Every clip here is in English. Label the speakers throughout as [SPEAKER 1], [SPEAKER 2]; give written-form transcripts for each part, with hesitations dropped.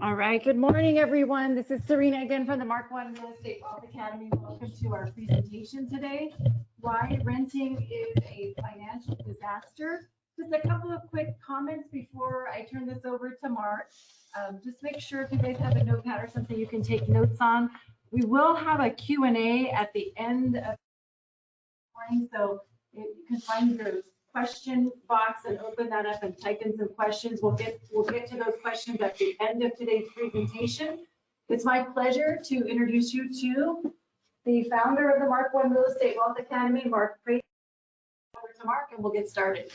[SPEAKER 1] All right, good morning, everyone. This is Serena again from the Mark One Real Estate Wealth Academy. Welcome to our presentation today, why renting is a financial disaster. Just a couple of quick comments before I turn this over to Mark. Just make sure if you guys have a notepad or something you can take notes on. We will have a Q&A at the end of the morning, so you can find your question box and open that up and type in some questions. We'll get to those questions at the end of today's presentation. It's my pleasure to introduce you to the founder of the Mark One Real Estate Wealth Academy, Mark Prater. Over to Mark, and we'll get started.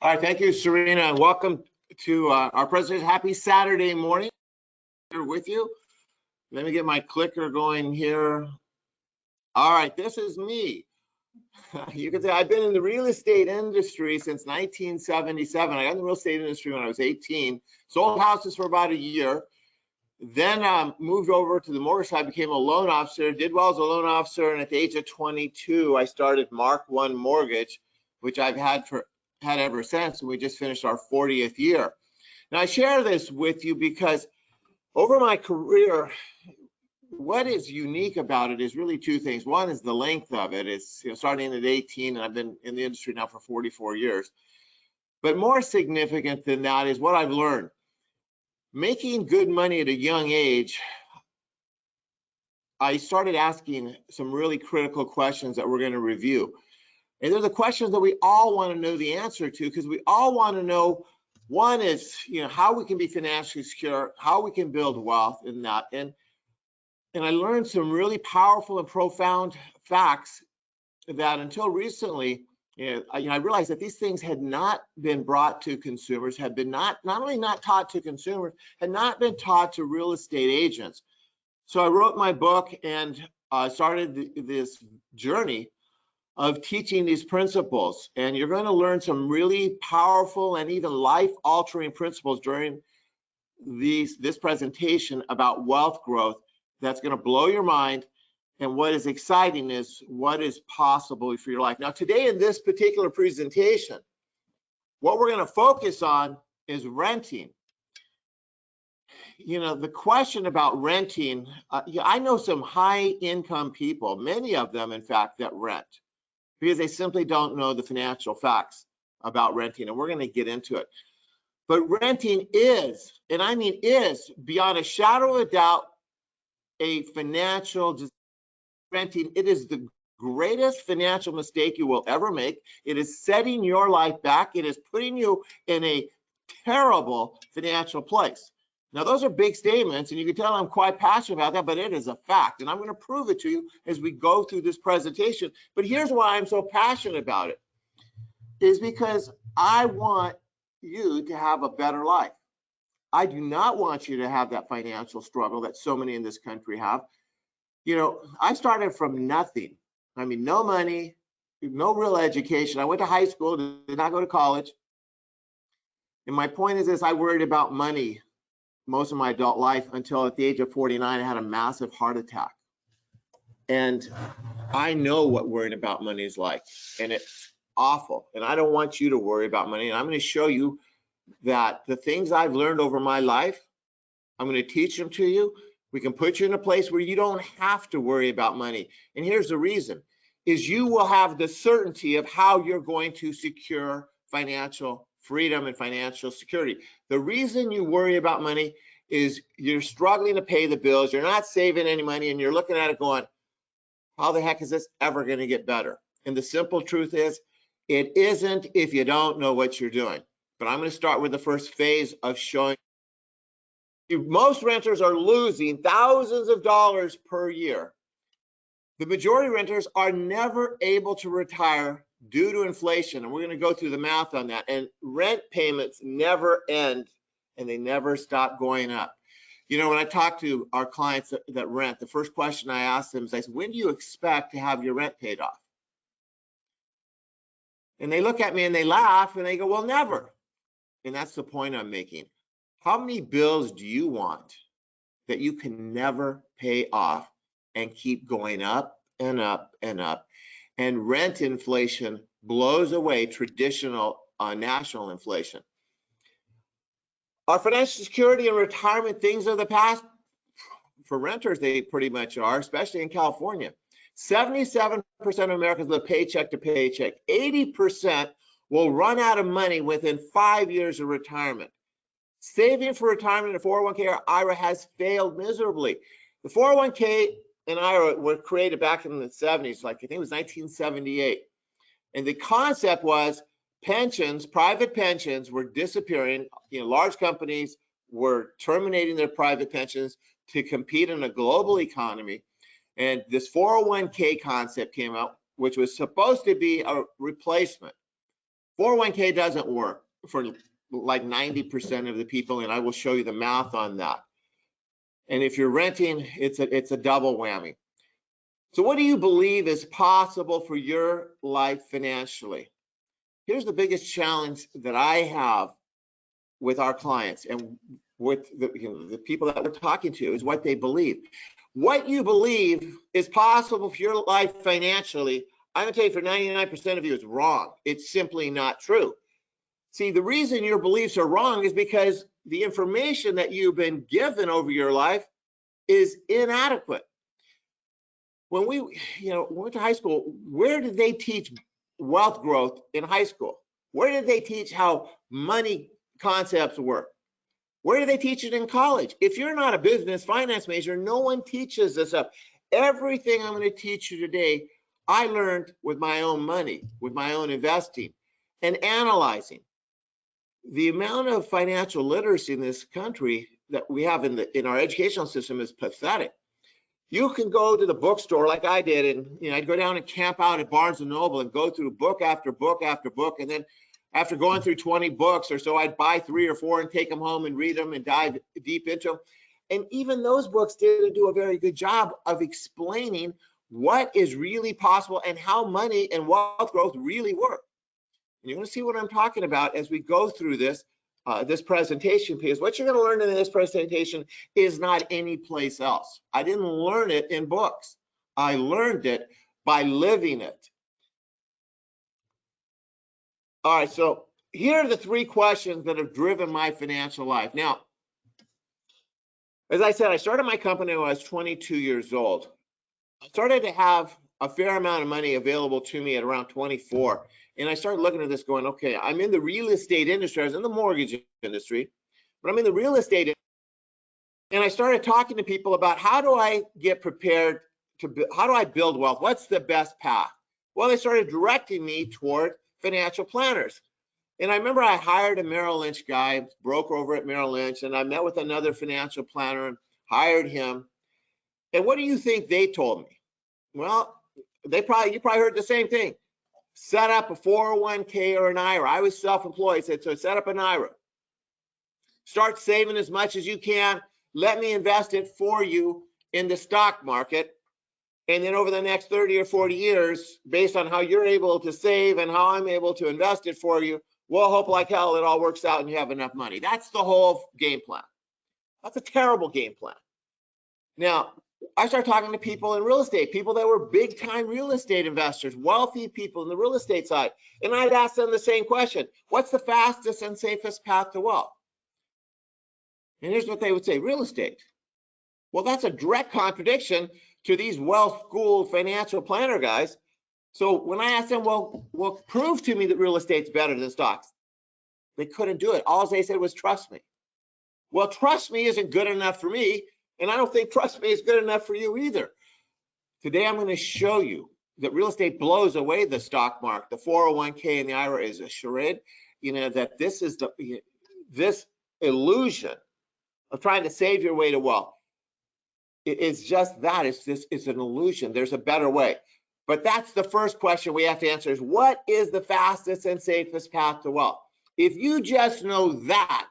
[SPEAKER 2] All right, thank you, Serena, and welcome to our presentation. Happy Saturday morning. Here with you. Let me get my clicker going here. All right, this is me. You can say I've been in the real estate industry since 1977. I got in the real estate industry when I was 18, sold houses for about a year, then moved over to the mortgage side, became a loan officer, did well as a loan officer, and at the age of 22, I started Mark One Mortgage, which I've had ever since, and we just finished our 40th year. Now, I share this with you because over my career, what is unique about it is really two things. One is the length of it. It's starting at 18, and I've been in the industry now for 44 years. But more significant than that is what I've learned. Making good money at a young age, I started asking some really critical questions that we're going to review. And they're the questions that we all want to know the answer to, because we all want to know, one is, how we can be financially secure, how we can build wealth in that. And I learned some really powerful and profound facts that until recently, I realized that these things had not been brought to consumers, had been not only not taught to consumers, had not been taught to real estate agents. So I wrote my book and started this journey of teaching these principles. And you're going to learn some really powerful and even life-altering principles during this presentation about wealth growth that's going to blow your mind. And what is exciting is what is possible for your life. Now, today in this particular presentation, what we're going to focus on is renting. The question about renting, I know some high income people, many of them, in fact, that rent because they simply don't know the financial facts about renting. And we're going to get into it. But renting is, and I mean is, beyond a shadow of a doubt, a financial renting. It is the greatest financial mistake you will ever make. It is setting your life back. It is putting you in a terrible financial place. Now, those are big statements, and you can tell I'm quite passionate about that, but it is a fact, and I'm going to prove it to you as we go through this presentation. But here's why I'm so passionate about it, is because I want you to have a better life. I do not want you to have that financial struggle that so many in this country have. I started from nothing. I mean, no money, no real education. I went to high school, did not go to college. And my point is this, I worried about money most of my adult life until at the age of 49, I had a massive heart attack. And I know what worrying about money is like, and it's awful. And I don't want you to worry about money. And I'm going to show you that the things I've learned over my life, I'm going to teach them to you. We can put you in a place where you don't have to worry about money. And here's the reason, is you will have the certainty of how you're going to secure financial freedom and financial security. The reason you worry about money is you're struggling to pay the bills, you're not saving any money, and you're looking at it going, how the heck is this ever going to get better? And the simple truth is, it isn't if you don't know what you're doing. But I'm going to start with the first phase of showing you. Most renters are losing thousands of dollars per year. The majority of renters are never able to retire due to inflation. And we're going to go through the math on that. And rent payments never end, and they never stop going up. When I talk to our clients that rent, the first question I ask them is, I say, when do you expect to have your rent paid off? And they look at me and they laugh and they go, well, never. And that's the point I'm making. How many bills do you want that you can never pay off and keep going up and up and up? And rent inflation blows away traditional national inflation. Are financial security and retirement things of the past? For renters, they pretty much are, especially in California. 77% of Americans live paycheck to paycheck. 80% will run out of money within 5 years of retirement. Saving for retirement in a 401k or IRA has failed miserably. The 401k and IRA were created back in the 70s, like I think it was 1978. And the concept was pensions, private pensions were disappearing. Large companies were terminating their private pensions to compete in a global economy. And this 401k concept came out, which was supposed to be a replacement. 401k doesn't work for like 90% of the people, and I will show you the math on that. And if you're renting, it's a double whammy. So what do you believe is possible for your life financially? Here's the biggest challenge that I have with our clients and with the people that we're talking to is what they believe. What you believe is possible for your life financially, I'm gonna tell you for 99% of you is wrong. It's simply not true. See, the reason your beliefs are wrong is because the information that you've been given over your life is inadequate. When we went to high school, where did they teach wealth growth in high school? Where did they teach how money concepts work? Where do they teach it in college? If you're not a business finance major, no one teaches this stuff. Everything I'm going to teach you today, I learned with my own money, with my own investing and analyzing. The amount of financial literacy in this country that we have in our educational system is pathetic. You can go to the bookstore like I did, and I'd go down and camp out at Barnes and Noble and go through book after book after book, and then after going through 20 books or so, I'd buy 3 or 4 and take them home and read them and dive deep into them. And even those books didn't do a very good job of explaining what is really possible and how money and wealth growth really work. And you're going to see what I'm talking about as we go through this presentation, because what you're going to learn in this presentation is not any place else. I didn't learn it in books. I learned it by living it. All right, so here are the 3 questions that have driven my financial life. Now, as I said, I started my company when I was 22 years old. I started to have a fair amount of money available to me at around 24. And I started looking at this going, okay, I'm in the real estate industry. I was in the mortgage industry, but I'm in the real estate industry. And I started talking to people about how do I get prepared how do I build wealth? What's the best path? Well, they started directing me toward financial planners. And I remember I hired a Merrill Lynch guy, broker over at Merrill Lynch, and I met with another financial planner and hired him. And what do you think they told me? Well, you probably heard the same thing. Set up a 401k or an IRA. I was self-employed, said, so set up an IRA. Start saving as much as you can. Let me invest it for you in the stock market. And then over the next 30 or 40 years, based on how you're able to save and how I'm able to invest it for you, we'll hope like hell it all works out and you have enough money. That's the whole game plan. That's a terrible game plan. Now, I started talking to people in real estate, people that were big time real estate investors, wealthy people in the real estate side. And I'd ask them the same question. What's the fastest and safest path to wealth? And here's what they would say, real estate. Well, that's a direct contradiction to these well-schooled financial planner guys. So when I asked them, well, prove to me that real estate's better than stocks, they couldn't do it. All they said was, trust me. Well, trust me isn't good enough for me, and I don't think trust me is good enough for you either. Today, I'm going to show you that real estate blows away the stock market. The 401k and the IRA is a charade. That this is this illusion of trying to save your way to wealth. It's just that. It's an illusion. There's a better way. But that's the first question we have to answer is, what is the fastest and safest path to wealth? If you just know that,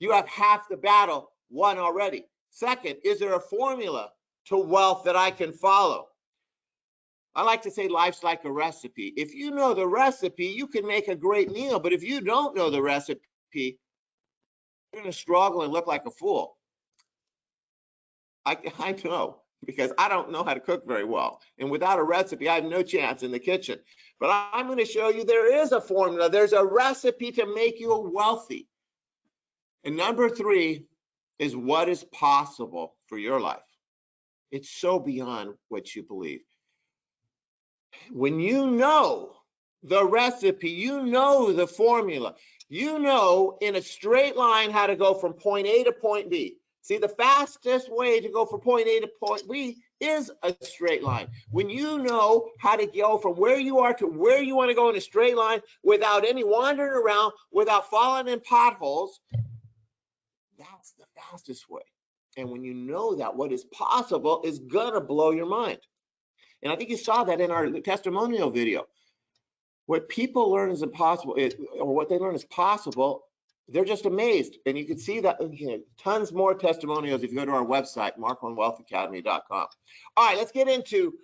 [SPEAKER 2] you have half the battle won already. Second, is there a formula to wealth that I can follow? I like to say life's like a recipe. If you know the recipe, you can make a great meal. But if you don't know the recipe, you're going to struggle and look like a fool. I know, because I don't know how to cook very well. And without a recipe, I have no chance in the kitchen. But I'm going to show you there is a formula. There's a recipe to make you wealthy. And number 3 is what is possible for your life. It's so beyond what you believe. When you know the recipe, you know the formula, you know in a straight line how to go from point A to point B. See, the fastest way to go from point A to point B is a straight line. When you know how to go from where you are to where you want to go in a straight line without any wandering around, without falling in potholes, that's the fastest way. And when you know that, what is possible is gonna blow your mind. And I think you saw that in our testimonial video. What people learn is impossible, or what they learn is possible, they're just amazed. And you can see that, tons more testimonials if you go to our website, mark1wealthacademy.com. All right, let's get into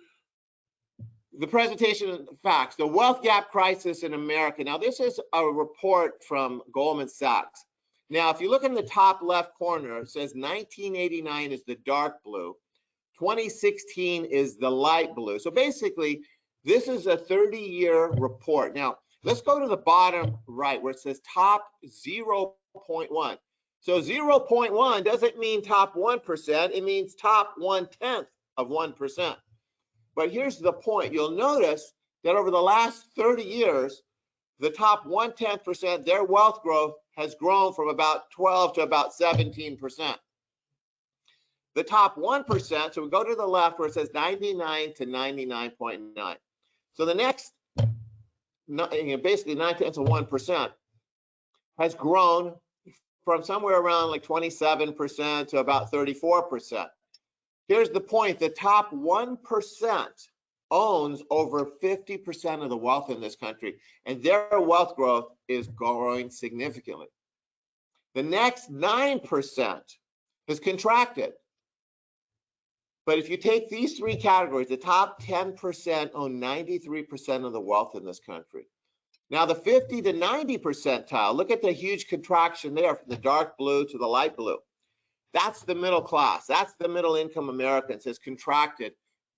[SPEAKER 2] the presentation of facts. The wealth gap crisis in America. Now, this is a report from Goldman Sachs. Now, if you look in the top left corner, it says 1989 is the dark blue, 2016 is the light blue. So basically, this is a 30-year report. Now, let's go to the bottom right where it says top 0.1. So 0.1 doesn't mean top 1%, it means top 1/10 of 1%. But here's the point. You'll notice that over the last 30 years, the top 1/10%, their wealth growth has grown from about 12 to about 17%. The top 1%, so we go to the left where it says 99 to 99.9. So the next, basically 9/10 of 1% has grown from somewhere around like 27% to about 34%. Here's the point, the top 1% owns over 50% of the wealth in this country, and their wealth growth is growing significantly. The next 9% has contracted. But if you take these 3 categories, the top 10% own 93% of the wealth in this country. Now the 50 to 90 percentile, look at the huge contraction there from the dark blue to the light blue. That's the middle class. That's the middle income Americans has contracted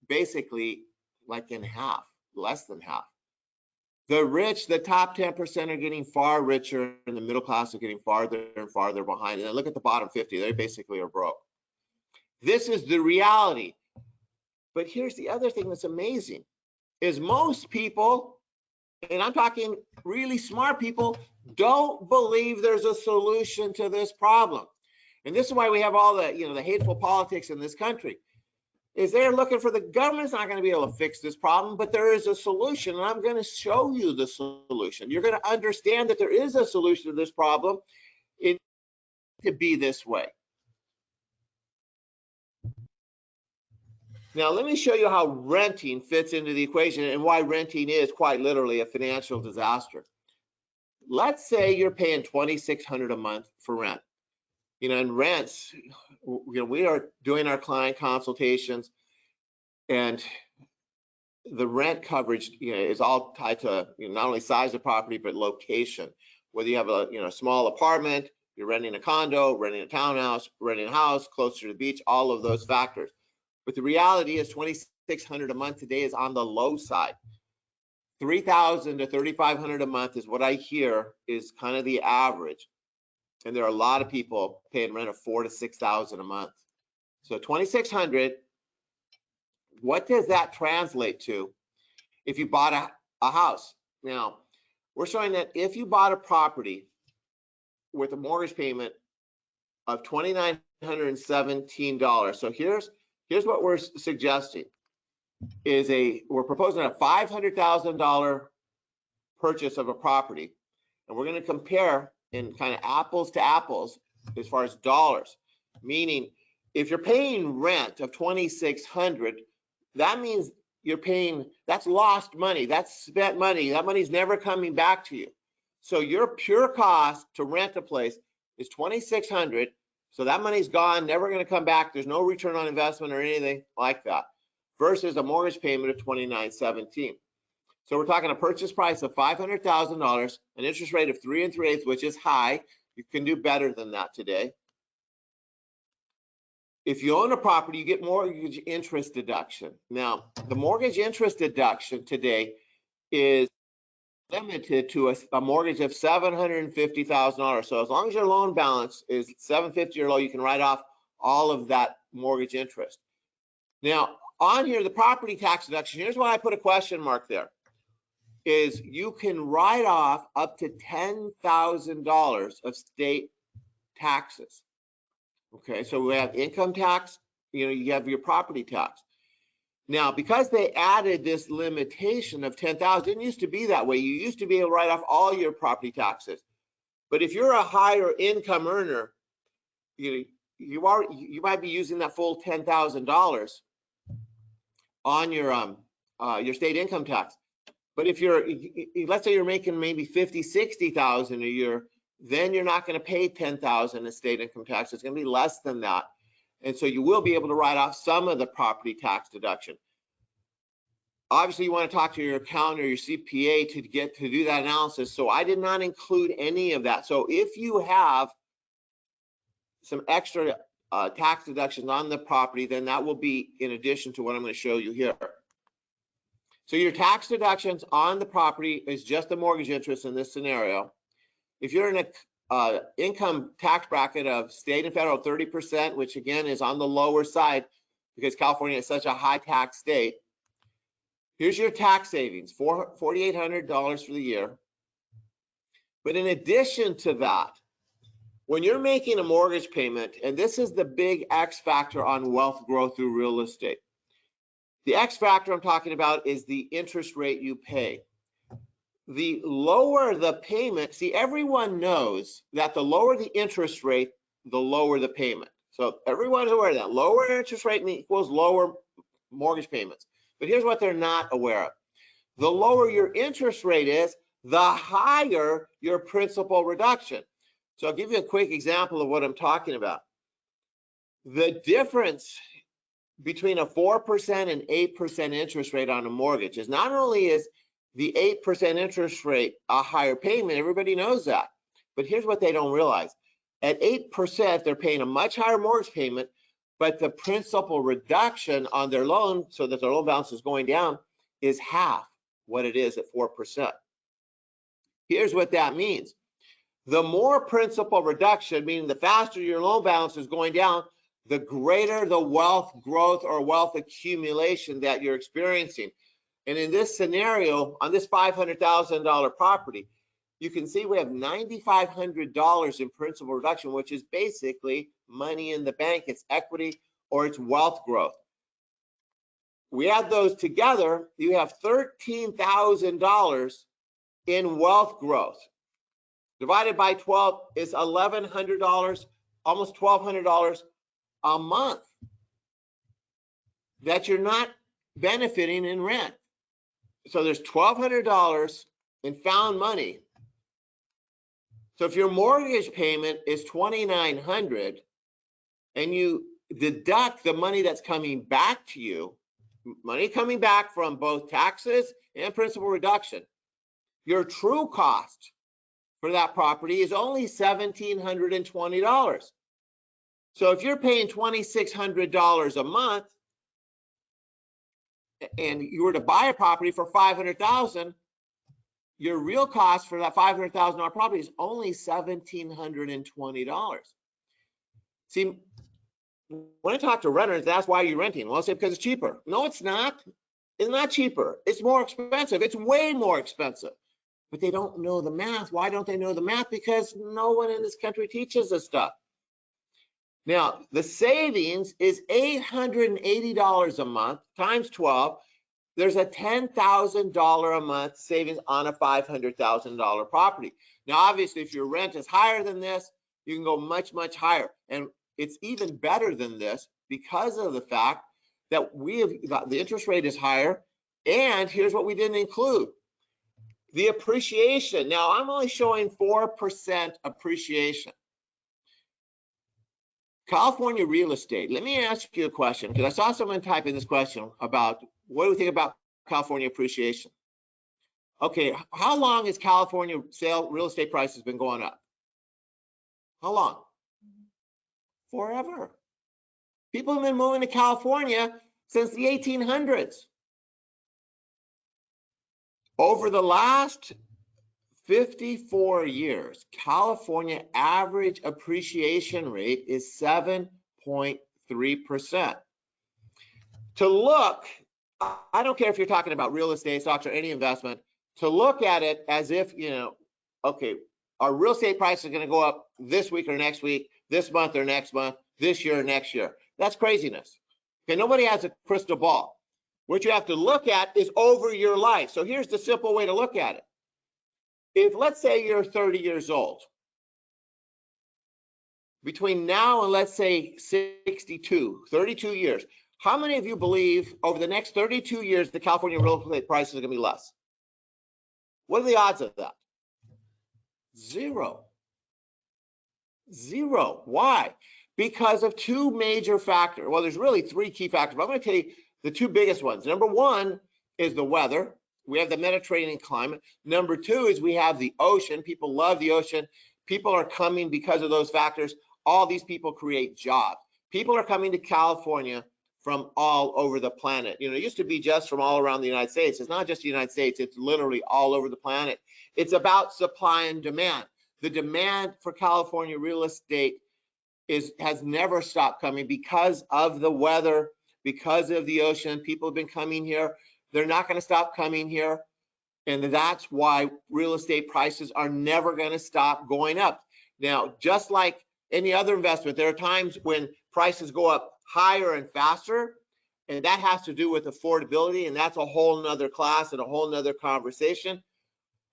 [SPEAKER 2] basically like in half, less than half. The rich, the top 10% are getting far richer, and the middle class are getting farther and farther behind. And then look at the bottom 50, they basically are broke. This is the reality. But here's the other thing that's amazing, is most people, and I'm talking really smart people, don't believe there's a solution to this problem. And this is why we have all the, the hateful politics in this country, is they're looking for the government's not going to be able to fix this problem, but there is a solution, and I'm going to show you the solution. You're going to understand that there is a solution to this problem. It could be this way. Now, let me show you how renting fits into the equation and why renting is quite literally a financial disaster. Let's say you're paying $2,600 a month for rent. And rents, we are doing our client consultations, and the rent coverage, is all tied to not only size of property but location. Whether you have a small apartment, you're renting a condo, renting a townhouse, renting a house closer to the beach, all of those factors. But the reality is $2,600 a month today is on the low side. $3,000 to $3,500 a month is what I hear is kind of the average. And there are a lot of people paying rent of $4,000 to $6,000 a month. So $2,600, what does that translate to if you bought a house? Now, we're showing that if you bought a property with a mortgage payment of $2,917, so here's what we're suggesting, we're proposing a $500,000 purchase of a property, and we're going to compare in kind of apples to apples as far as dollars, meaning if you're paying rent of $2,600, that means you're paying, that's lost money, that's spent money, that money's never coming back to you. So your pure cost to rent a place is $2,600. So that money's gone, never going to come back. There's no return on investment or anything like that, versus a mortgage payment of $2,917. So we're talking a purchase price of $500,000, an interest rate of 3 3/8, which is high. You can do better than that today. If you own a property, you get mortgage interest deduction. Now, the mortgage interest deduction today is limited to a mortgage of $750,000. So as long as your loan balance is $750,000 or low, you can write off all of that mortgage interest. Now, on here, the property tax deduction, here's why I put a question mark there, is you can write off up to $10,000 of state taxes. Okay, so we have income tax, you have your property tax. Now, because they added this limitation of 10,000, it didn't used to be that way. You used to be able to write off all your property taxes. But if you're a higher income earner, you might be using that full $10,000 on your state income tax. But if let's say you're making maybe 50, 60,000 a year, then you're not going to pay 10,000 in state income tax. It's going to be less than that. And so you will be able to write off some of the property tax deduction. Obviously, you want to talk to your accountant or your CPA to do that analysis. So I did not include any of that. So if you have some extra tax deductions on the property, then that will be in addition to what I'm going to show you here. So your tax deductions on the property is just the mortgage interest in this scenario. If you're in a income tax bracket of state and federal 30%, which again is on the lower side because California is such a high tax state, here's your tax savings, $4,800 for the year. But in addition to that, when you're making a mortgage payment, and this is the big X factor on wealth growth through real estate, the X factor I'm talking about is the interest rate you pay. The lower the payment, see, everyone knows that the lower the interest rate, the lower the payment. So everyone's aware of that. Lower interest rate equals lower mortgage payments. But here's what they're not aware of. The lower your interest rate is, the higher your principal reduction. So I'll give you a quick example of what I'm talking about. The difference between a 4% and 8% interest rate on a mortgage is not only is the 8% interest rate a higher payment, everybody knows that. But here's what they don't realize. At 8%, they're paying a much higher mortgage payment, but the principal reduction on their loan, so that their loan balance is going down, is half what it is at 4%. Here's what that means. The more principal reduction, meaning the faster your loan balance is going down, the greater the wealth growth or wealth accumulation that you're experiencing. And in this scenario, on this $500,000 property, you can see we have $9,500 in principal reduction, which is basically money in the bank. It's equity or it's wealth growth. We add those together, you have $13,000 in wealth growth. Divided by 12 is $1,100, almost $1,200 a month that you're not benefiting in rent. So there's $1,200 in found money. So if your mortgage payment is $2,900 and you deduct the money that's coming back to you, money coming back from both taxes and principal reduction, your true cost for that property is only $1,720. So if you're paying $2,600 a month and you were to buy a property for $500,000, your real cost for that $500,000 property is only $1,720. See, when I talk to renters, that's why you're renting. Well, I say because it's cheaper. No, it's not. It's not cheaper. It's more expensive. It's way more expensive. But they don't know the math. Why don't they know the math? Because no one in this country teaches this stuff. Now, the savings is $880 a month times 12. There's a $10,000 a month savings on a $500,000 property. Now, obviously, if your rent is higher than this, you can go much, much higher. And it's even better than this because of the fact that the interest rate is higher. And here's what we didn't include. The appreciation. Now, I'm only showing 4% appreciation. California real estate. Let me ask you a question, because I saw someone type in this question about what do we think about California appreciation? Okay, how long has California real estate prices been going up? How long? Forever. People have been moving to California since the 1800s. Over the last 54 years, California average appreciation rate is 7.3%. To look, I don't care if you're talking about real estate, stocks, or any investment, to look at it as if, okay, our real estate prices are going to go up this week or next week, this month or next month, this year or next year. That's craziness. Okay, nobody has a crystal ball. What you have to look at is over your life. So here's the simple way to look at it. If, let's say, you're 30 years old, between now and, let's say, 32 years, how many of you believe over the next 32 years the California real estate prices are going to be less? What are the odds of that? Zero. Zero. Why? Because of two major factors. Well, there's really three key factors, but I'm going to tell you the two biggest ones. Number one is the weather. We have the Mediterranean climate. Number two is we have the ocean. People love the ocean. People are coming because of those factors. All these people create jobs. People are coming to California from all over the planet. It used to be just from all around the United States. It's not just the United States. It's literally all over the planet. It's about supply and demand. The demand for California real estate has never stopped coming because of the weather, because of the ocean. People have been coming here. They're not going to stop coming here. And that's why real estate prices are never going to stop going up. Now, just like any other investment, there are times when prices go up higher and faster, and that has to do with affordability, and that's a whole nother class and a whole nother conversation.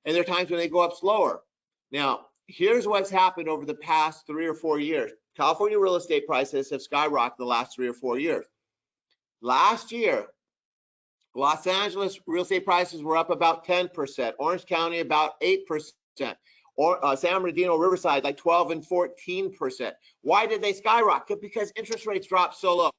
[SPEAKER 2] And there are times when they go up slower. Now, here's what's happened over the past 3 or 4 years. California real estate prices have skyrocketed the last 3 or 4 years. Last year, Los Angeles real estate prices were up about 10%, Orange County about 8%, or San Bernardino, Riverside like 12 and 14%. Why did they skyrocket? Because interest rates dropped so low.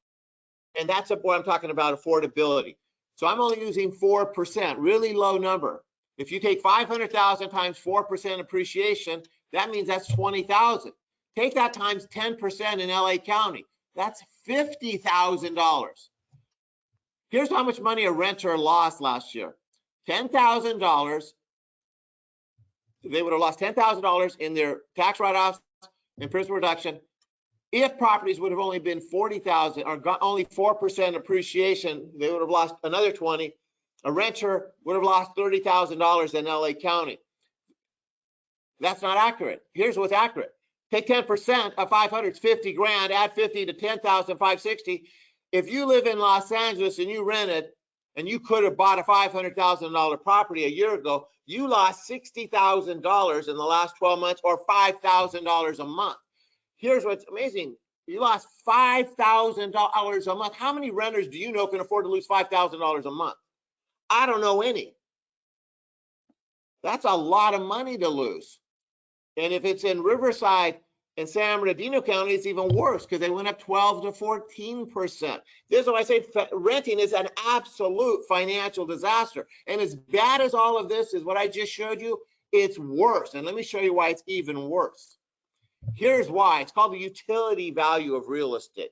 [SPEAKER 2] And that's what I'm talking about, affordability. So I'm only using 4%, really low number. If you take 500,000 times 4% appreciation, that means that's 20,000. Take that times 10% in LA County. That's $50,000. Here's how much money a renter lost last year. $10,000. They would have lost $10,000 in their tax write-offs and principal reduction. If properties would have only been 40,000 or got only 4% appreciation, they would have lost another 20. A renter would have lost $30,000 in LA County. That's not accurate. Here's what's accurate. Take 10% of 500, it's 50 grand, add 50 to 10,000, 560. If you live in Los Angeles and you rented, and you could have bought a $500,000 property a year ago, you lost $60,000 in the last 12 months or $5,000 a month. Here's what's amazing. You lost $5,000 a month. How many renters do you know can afford to lose $5,000 a month? I don't know any. That's a lot of money to lose. And if it's in Riverside and San Bernardino County, it's even worse because they went up 12 to 14%. This is why I say renting is an absolute financial disaster. And as bad as all of this is what I just showed you, it's worse. And let me show you why it's even worse. Here's why. It's called the utility value of real estate.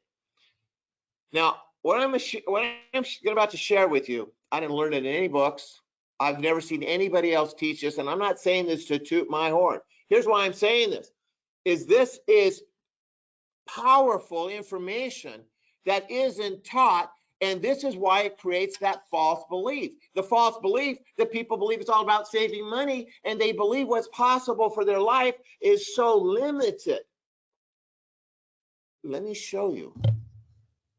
[SPEAKER 2] Now, what I'm about to share with you, I didn't learn it in any books. I've never seen anybody else teach this, and I'm not saying this to toot my horn. Here's why I'm saying this. This is powerful information that isn't taught, and this is why it creates that false belief. The false belief that people believe it's all about saving money, and they believe what's possible for their life is so limited. Let me show you.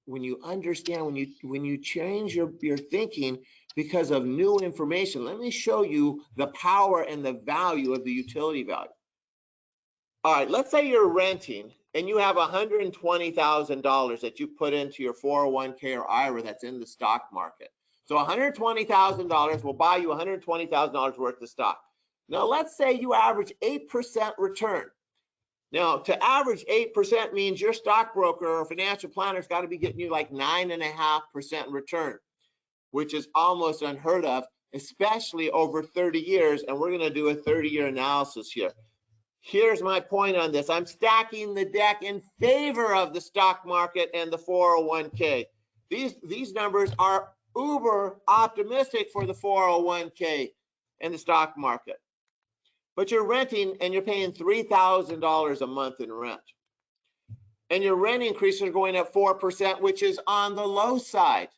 [SPEAKER 2] When you understand, when you change your thinking because of new information, let me show you the power and the value of the utility value. All right, let's say you're renting and you have $120,000 that you put into your 401k or IRA that's in the stock market. So $120,000 will buy you $120,000 worth of stock. Now, let's say you average 8% return. Now, to average 8% means your stockbroker or financial planner's got to be getting you like 9.5% return, which is almost unheard of, especially over 30 years. And we're going to do a 30-year analysis here. Here's my point on this. I'm stacking the deck in favor of the stock market and the 401k. These numbers are uber optimistic for the 401k and the stock market. but you're renting and you're paying $3,000 a month in rent. And your rent increases are going up 4%, which is on the low side.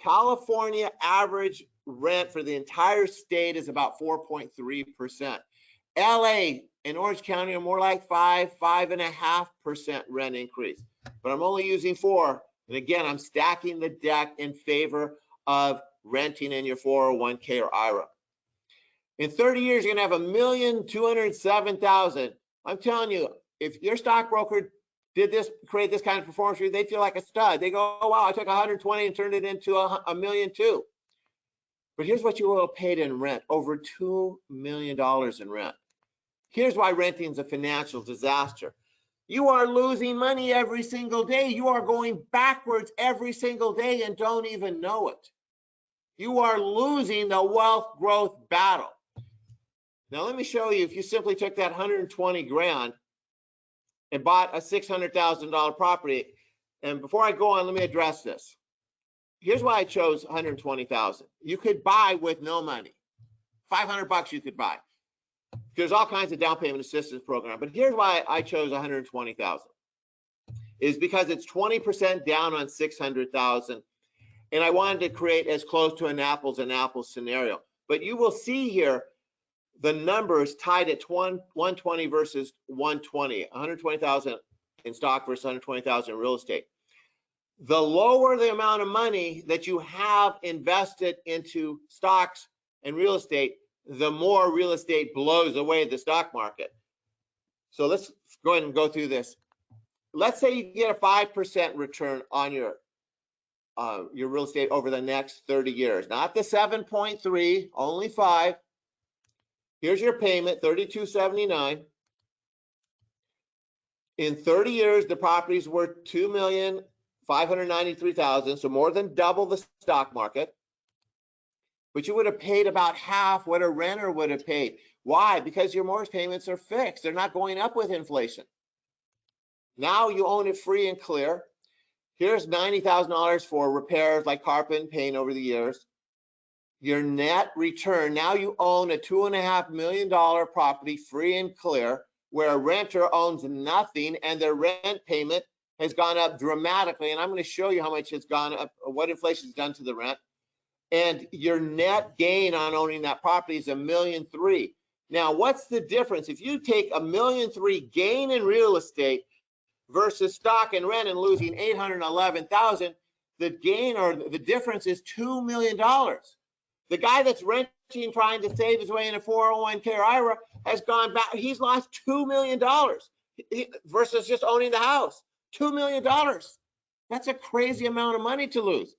[SPEAKER 2] California average rent for the entire state is about 4.3%. LA and Orange County are more like 5.5% rent increase. But I'm only using 4. And again, I'm stacking the deck in favor of renting in your 401k or IRA. In 30 years, you're gonna have $1,207,000. I'm telling you, if your stockbroker did this, create this kind of performance for you, they feel like a stud. They go, oh, wow, I took 120 and turned it into $1.2 million. But here's what you will have paid in rent, over $2 million in rent. Here's why renting is a financial disaster. You are losing money every single day. You are going backwards every single day and don't even know it. You are losing the wealth growth battle. Now, let me show you, if you simply took that 120 grand and bought a $600,000 property, and before I go on, let me address this. Here's why I chose 120,000. You could buy with no money. 500 bucks you could buy. There's all kinds of down payment assistance program, but here's why I chose 120,000. Is because it's 20% down on 600,000, and I wanted to create as close to an apples scenario. But you will see here the numbers tied at 120 versus 120, 120,000 in stock versus 120,000 in real estate. The lower the amount of money that you have invested into stocks and real estate, the more real estate blows away the stock market. So let's go ahead and go through this. Let's say you get a 5% return on your real estate over the next 30 years, not the 7.3, only 5. Here's your payment, $32.79. In 30 years, the property's worth $2,593,000, so more than double the stock market. But you would have paid about half what a renter would have paid. Why? Because your mortgage payments are fixed. They're not going up with inflation. Now you own it free and clear. Here's $90,000 for repairs like carpet and paint over the years. Your net return, now you own a $2.5 million property free and clear, where a renter owns nothing and their rent payment has gone up dramatically. And I'm going to show you how much it's gone up, what inflation has done to the rent. And your net gain on owning that property is $1.3 million. Now, what's the difference? If you take $1.3 million gain in real estate versus stock and rent and losing $811,000, the gain or the difference is $2 million. The guy that's renting, trying to save his way in a 401k or IRA, has gone back. He's lost $2 million versus just owning the house. $2 million. That's a crazy amount of money to lose.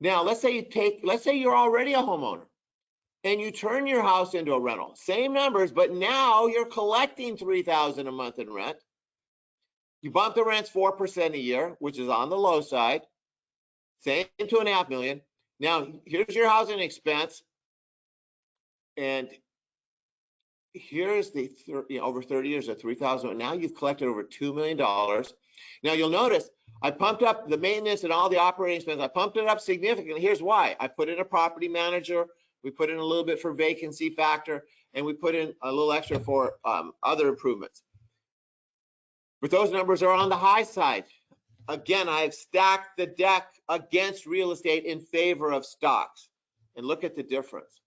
[SPEAKER 2] Now, let's say you're already a homeowner and you turn your house into a rental. Same numbers, but now you're collecting $3,000 a month in rent. You bump the rents 4% a year, which is on the low side. Same $2.5 million. Now, here's your housing expense, and here's the over 30 years of $3,000. Now you've collected over $2 million. Now you'll notice I pumped up the maintenance and all the operating expenses. I pumped it up significantly. Here's why. I put in a property manager. We put in a little bit for vacancy factor, and we put in a little extra for other improvements. But those numbers are on the high side. Again, I have stacked the deck against real estate in favor of stocks. And look at the difference.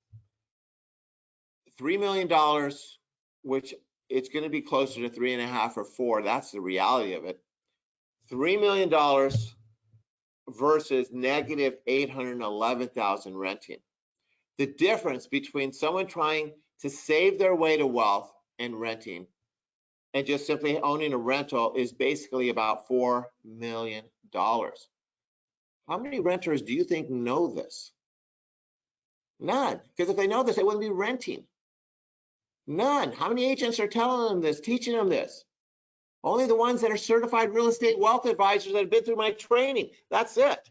[SPEAKER 2] $3 million, which it's going to be closer to 3.5 or 4. That's the reality of it. $3 million versus negative $811,000 renting. The difference between someone trying to save their way to wealth and renting and just simply owning a rental is basically about $4 million. How many renters do you think know this? None, because if they know this, they wouldn't be renting. None. How many agents are telling them this, teaching them this? Only the ones that are certified real estate wealth advisors that have been through my training. That's it.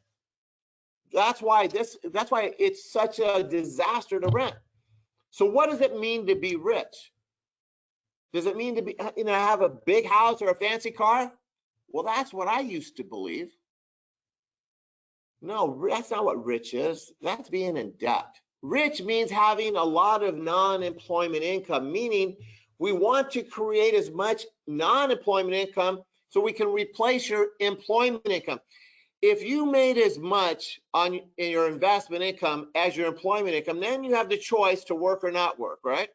[SPEAKER 2] That's why it's such a disaster to rent. So what does it mean to be rich? Does it mean to be, have a big house or a fancy car? Well, that's what I used to believe. No, that's not what rich is. That's being in debt. Rich means having a lot of non-employment income, meaning we want to create as much non-employment income so we can replace your employment income. If you made as much in your investment income as your employment income, then you have the choice to work or not work, right?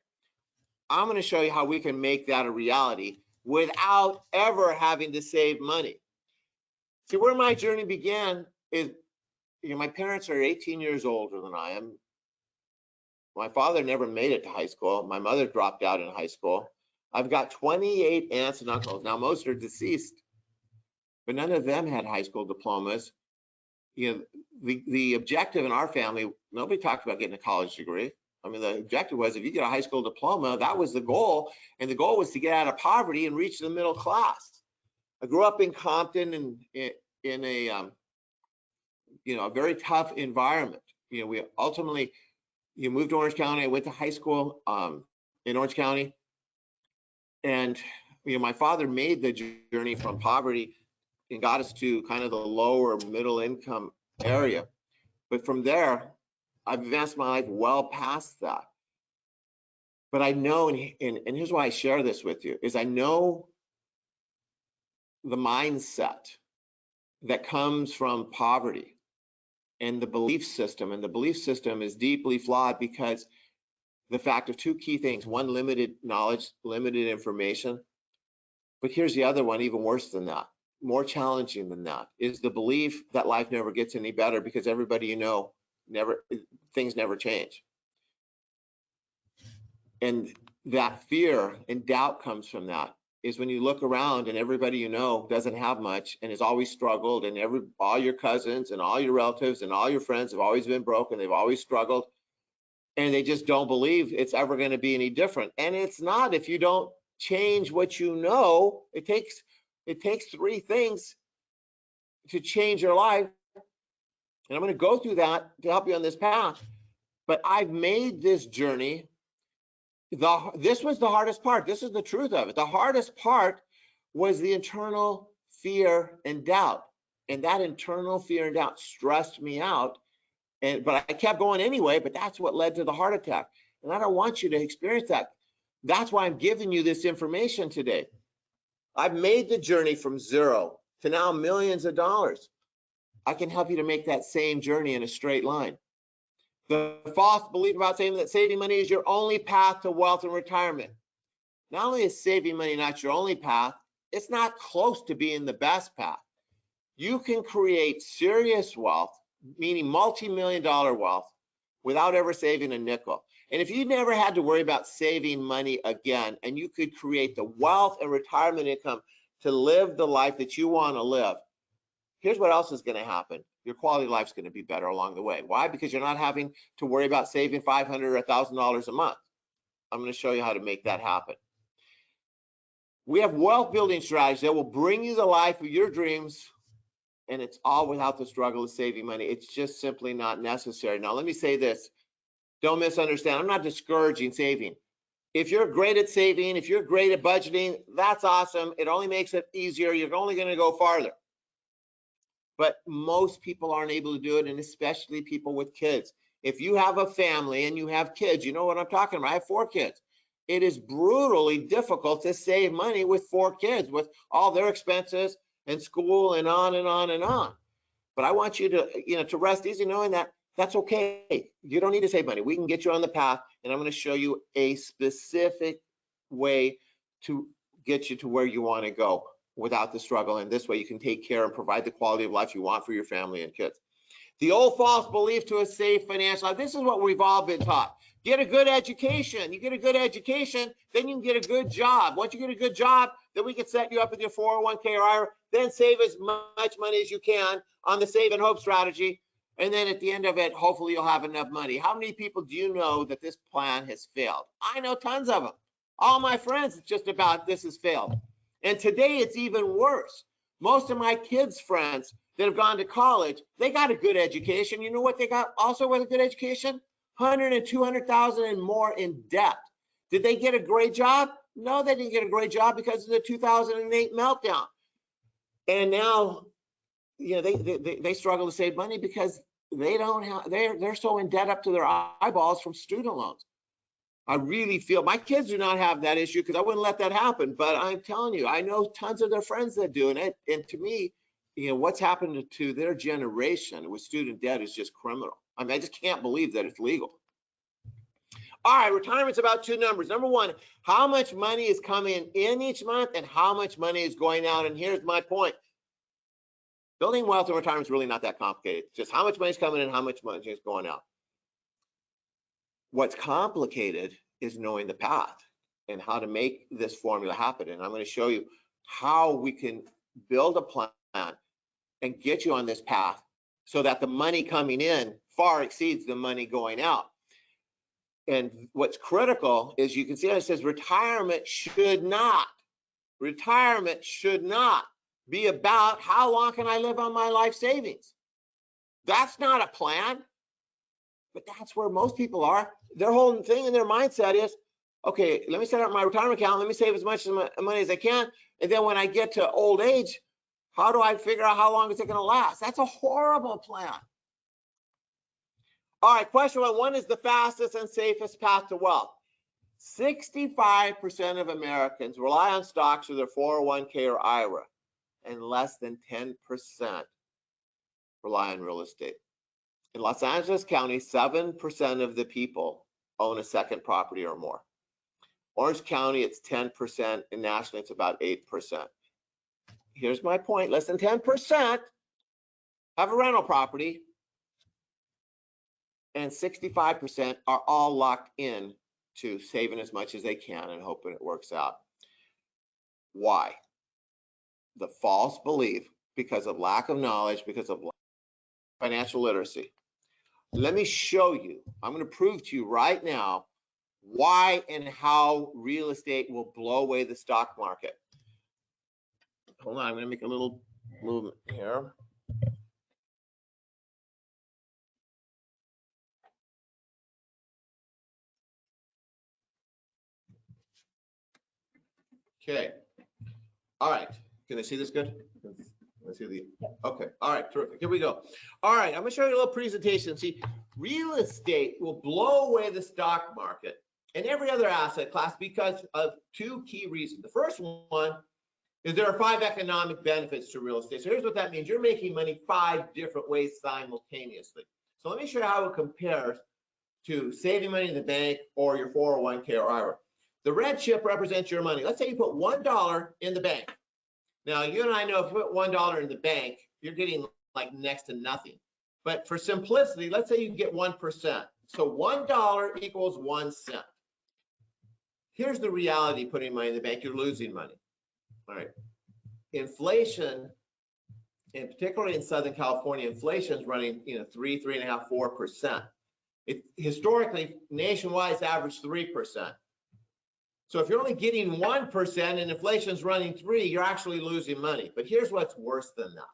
[SPEAKER 2] I'm going to show you how we can make that a reality without ever having to save money. See, where my journey began is, my parents are 18 years older than I am. My father never made it to high school. My mother dropped out in high school. I've got 28 aunts and uncles. Now, most are deceased, but none of them had high school diplomas. The objective in our family, nobody talked about getting a college degree. I mean, the objective was if you get a high school diploma, that was the goal. And the goal was to get out of poverty and reach the middle class. I grew up in Compton and in a very tough environment. We ultimately, moved to Orange County. I went to high school in Orange County. And, my father made the journey from poverty and got us to kind of the lower middle income area. But from there, I've advanced my life well past that. But I know, and here's why I share this with you, is I know the mindset that comes from poverty and the belief system. And the belief system is deeply flawed because the fact of two key things: one, limited knowledge, limited information. But here's the other one, even worse than that, more challenging than that, is the belief that life never gets any better because everybody things never change. And that fear and doubt comes from that, is when you look around and everybody doesn't have much and has always struggled, and all your cousins and all your relatives and all your friends have always been broke and they've always struggled, and they just don't believe it's ever going to be any different. And it's not. If you don't change what you know, it takes three things to change your life. And I'm going to go through that to help you on this path. But I've made this journey. This was the hardest part. This is the truth of it. The hardest part was the internal fear and doubt. And that internal fear and doubt stressed me out. But I kept going anyway, but that's what led to the heart attack. And I don't want you to experience that. That's why I'm giving you this information today. I've made the journey from zero to now millions of dollars. I can help you to make that same journey in a straight line. The false belief about saying that saving money is your only path to wealth and retirement. Not only is saving money not your only path, it's not close to being the best path. You can create serious wealth, meaning multi-million-dollar wealth, without ever saving a nickel. And if you never had to worry about saving money again, and you could create the wealth and retirement income to live the life that you want to live, here's what else is going to happen. Your quality of life is going to be better along the way. Why? Because you're not having to worry about saving $500 or $1,000 a month. I'm going to show you how to make that happen. We have wealth building strategies that will bring you the life of your dreams, and it's all without the struggle of saving money. It's just simply not necessary. Now, let me say this. Don't misunderstand. I'm not discouraging saving. If you're great at saving, if you're great at budgeting, that's awesome. It only makes it easier. You're only going to go farther. But most people aren't able to do it, and especially people with kids. If you have a family and you have kids, you know what I'm talking about. I have 4 kids. It is brutally difficult to save money with 4 kids, with all their expenses and school and on and on and on. But I want you to, to rest easy knowing that that's okay. You don't need to save money. We can get you on the path, and I'm going to show you a specific way to get you to where you want to go without the struggle. And this way you can take care and provide the quality of life you want for your family and kids. The old false belief to a safe financial life. This is what we've all been taught. Get a good education. You get a good education, then you can get a good job. Once you get a good job, then we can set you up with your 401k or IRA, then save as much money as you can on the save and hope strategy. And then at the end of it, hopefully you'll have enough money. How many people do you know that this plan has failed? I know tons of them. All my friends, just about this has failed. And today it's even worse. Most of my kids' friends that have gone to college, they got a good education. You know what they got also with a good education? 100 and 200,000 and more in debt. Did they get a great job? No, they didn't get a great job because of the 2008 meltdown. And now, they struggle to save money because they don't have, they're so in debt up to their eyeballs from student loans. I really feel my kids do not have that issue because I wouldn't let that happen. But I'm telling you, I know tons of their friends that do. And to me, what's happened to their generation with student debt is just criminal. I mean, I just can't believe that it's legal. All right, retirement's about two numbers. Number one, how much money is coming in each month and how much money is going out. And here's my point. Building wealth in retirement is really not that complicated. It's just how much money is coming in, how much money is going out. What's complicated is knowing the path and how to make this formula happen. And I'm going to show you how we can build a plan and get you on this path so that the money coming in far exceeds the money going out. And what's critical is you can see how it says retirement should not be about how long can I live on my life savings. That's not a plan. But that's where most people are. Their whole thing in their mindset is, okay, let me set up my retirement account. Let me save as much money as I can. And then when I get to old age, how do I figure out how long is it going to last? That's a horrible plan. All right, question one. What is the fastest and safest path to wealth? 65% of Americans rely on stocks or their 401k or IRA, and less than 10% rely on real estate. In Los Angeles County, 7% of the people own a second property or more. Orange County, it's 10%, and nationally, it's about 8%. Here's my point, less than 10% have a rental property, and 65% are all locked in to saving as much as they can and hoping it works out. Why? The false belief, because of lack of knowledge, because of financial literacy. Let me show you, I'm going to prove to you right now why and how real estate will blow away the stock market. Hold on, I'm going to make a little movement here. Okay. All right. Can I see this good? Let's see the, okay. All right, terrific. Here we go. All right, I'm gonna show you a little presentation. See, real estate will blow away the stock market and every other asset class because of two key reasons. The first one is there are 5 economic benefits to real estate. So here's what that means. You're making money 5 different ways simultaneously. So let me show you how it compares to saving money in the bank or your 401k or IRA. The red chip represents your money. Let's say you put $1 in the bank. Now, you and I know if you put $1 in the bank, you're getting like next to nothing. But for simplicity, let's say you get 1%. So $1 equals 1 cent. Here's the reality, putting money in the bank, you're losing money. All right. Inflation, and particularly in Southern California, inflation is running 3, 3.5%, 4%. It historically, nationwide, it's averaged 3%. So if you're only getting 1% and inflation's running 3%, you're actually losing money. But here's what's worse than that.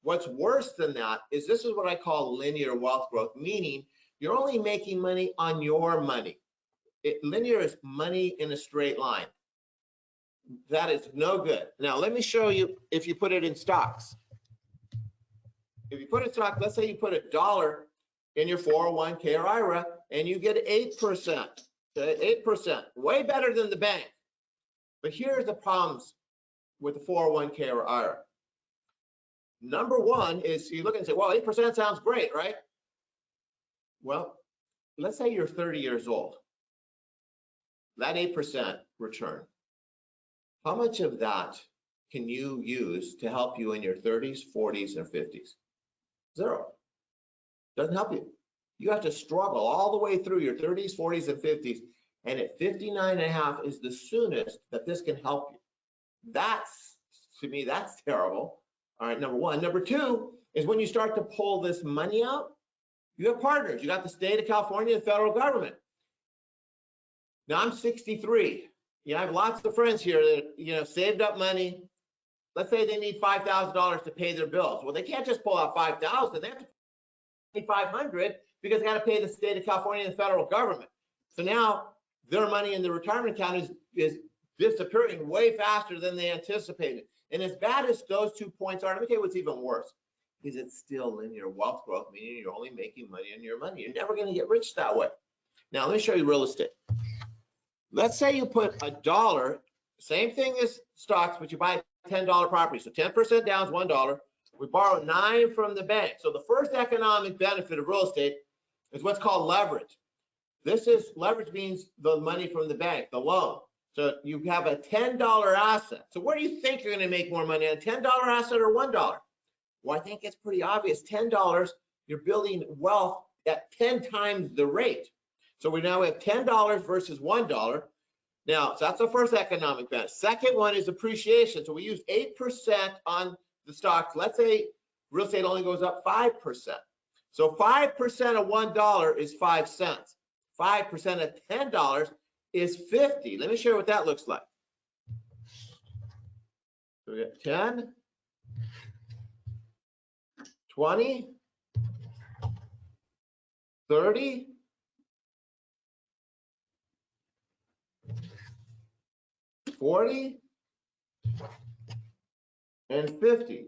[SPEAKER 2] What's worse than that is this is what I call linear wealth growth, meaning you're only making money on your money. Linear is money in a straight line. That is no good. Now, let me show you if you put it in stocks. If you put it in stock, let's say you put $1 in your 401k or IRA and you get 8%. 8%, way better than the bank. But here's the problems with the 401k or IRA. Number one is you look and say, well, 8% sounds great, right? Well, let's say you're 30 years old. That 8% return, how much of that can you use to help you in your 30s, 40s, and 50s? 0. Doesn't help you. You have to struggle all the way through your 30s, 40s, and 50s. And at 59.5 is the soonest that this can help you. That's, to me, that's terrible. All right, number one. Number two is when you start to pull this money out, you have partners. You got the state of California and the federal government. Now, I'm 63. I have lots of friends here that, saved up money. Let's say they need $5,000 to pay their bills. Well, they can't just pull out $5,000. They have to pay $500 because they got to pay the state of California and the federal government. So now their money in the retirement account is disappearing way faster than they anticipated. And as bad as those 2 points are, let me tell you what's even worse. Because it's still linear wealth growth, meaning you're only making money on your money. You're never going to get rich that way. Now, let me show you real estate. Let's say you put $1, same thing as stocks, but you buy a $10 property. So 10% down is $1. We borrow 9 from the bank. So the first economic benefit of real estate is what's called leverage. Leverage means the money from the bank, the loan. So you have a $10 asset. So where do you think you're going to make more money on, a $10 asset or $1? Well, I think it's pretty obvious. $10, you're building wealth at 10 times the rate. So we now have $10 versus $1. Now, so that's the first economic benefit. Second one is appreciation. So we use 8% on the stocks. Let's say real estate only goes up 5%. So 5% of $1 is 5 cents. 5% of $10 is 50. Let me show you what that looks like. So we got 10, 20, 30, 40, and 50.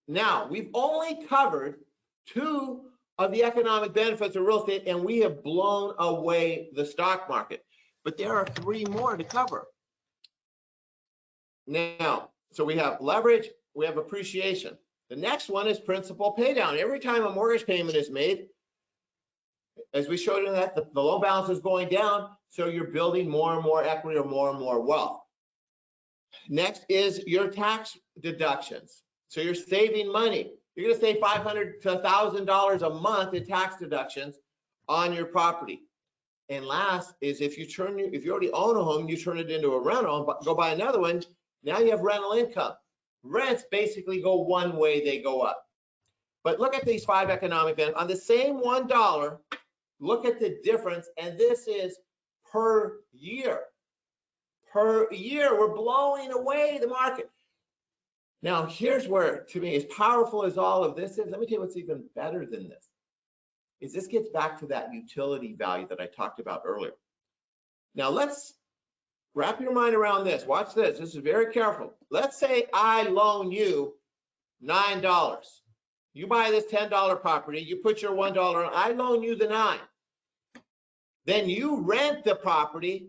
[SPEAKER 2] Now, we've only covered 2 of the economic benefits of real estate, and we have blown away the stock market. But there are 3 more to cover. Now, so we have leverage, we have appreciation. The next one is principal pay down. Every time a mortgage payment is made, as we showed in that, the loan balance is going down, so you're building more and more equity or more and more wealth. Next is your tax deductions. So you're saving money. You're going to save $500 to $1,000 a month in tax deductions on your property. And last is if you already own a home, you turn it into a rental, go buy another one, now you have rental income. Rents basically go one way, they go up. But look at these 5 economic benefits. On the same $1, look at the difference, and this is per year. Per year, we're blowing away the market. Now, here's where, to me, as powerful as all of this is, let me tell you what's even better than this, is this gets back to that utility value that I talked about earlier. Now, let's wrap your mind around this. Watch this. This is very careful. Let's say I loan you $9. You buy this $10 property, you put your $1 on, I loan you the 9. Then you rent the property,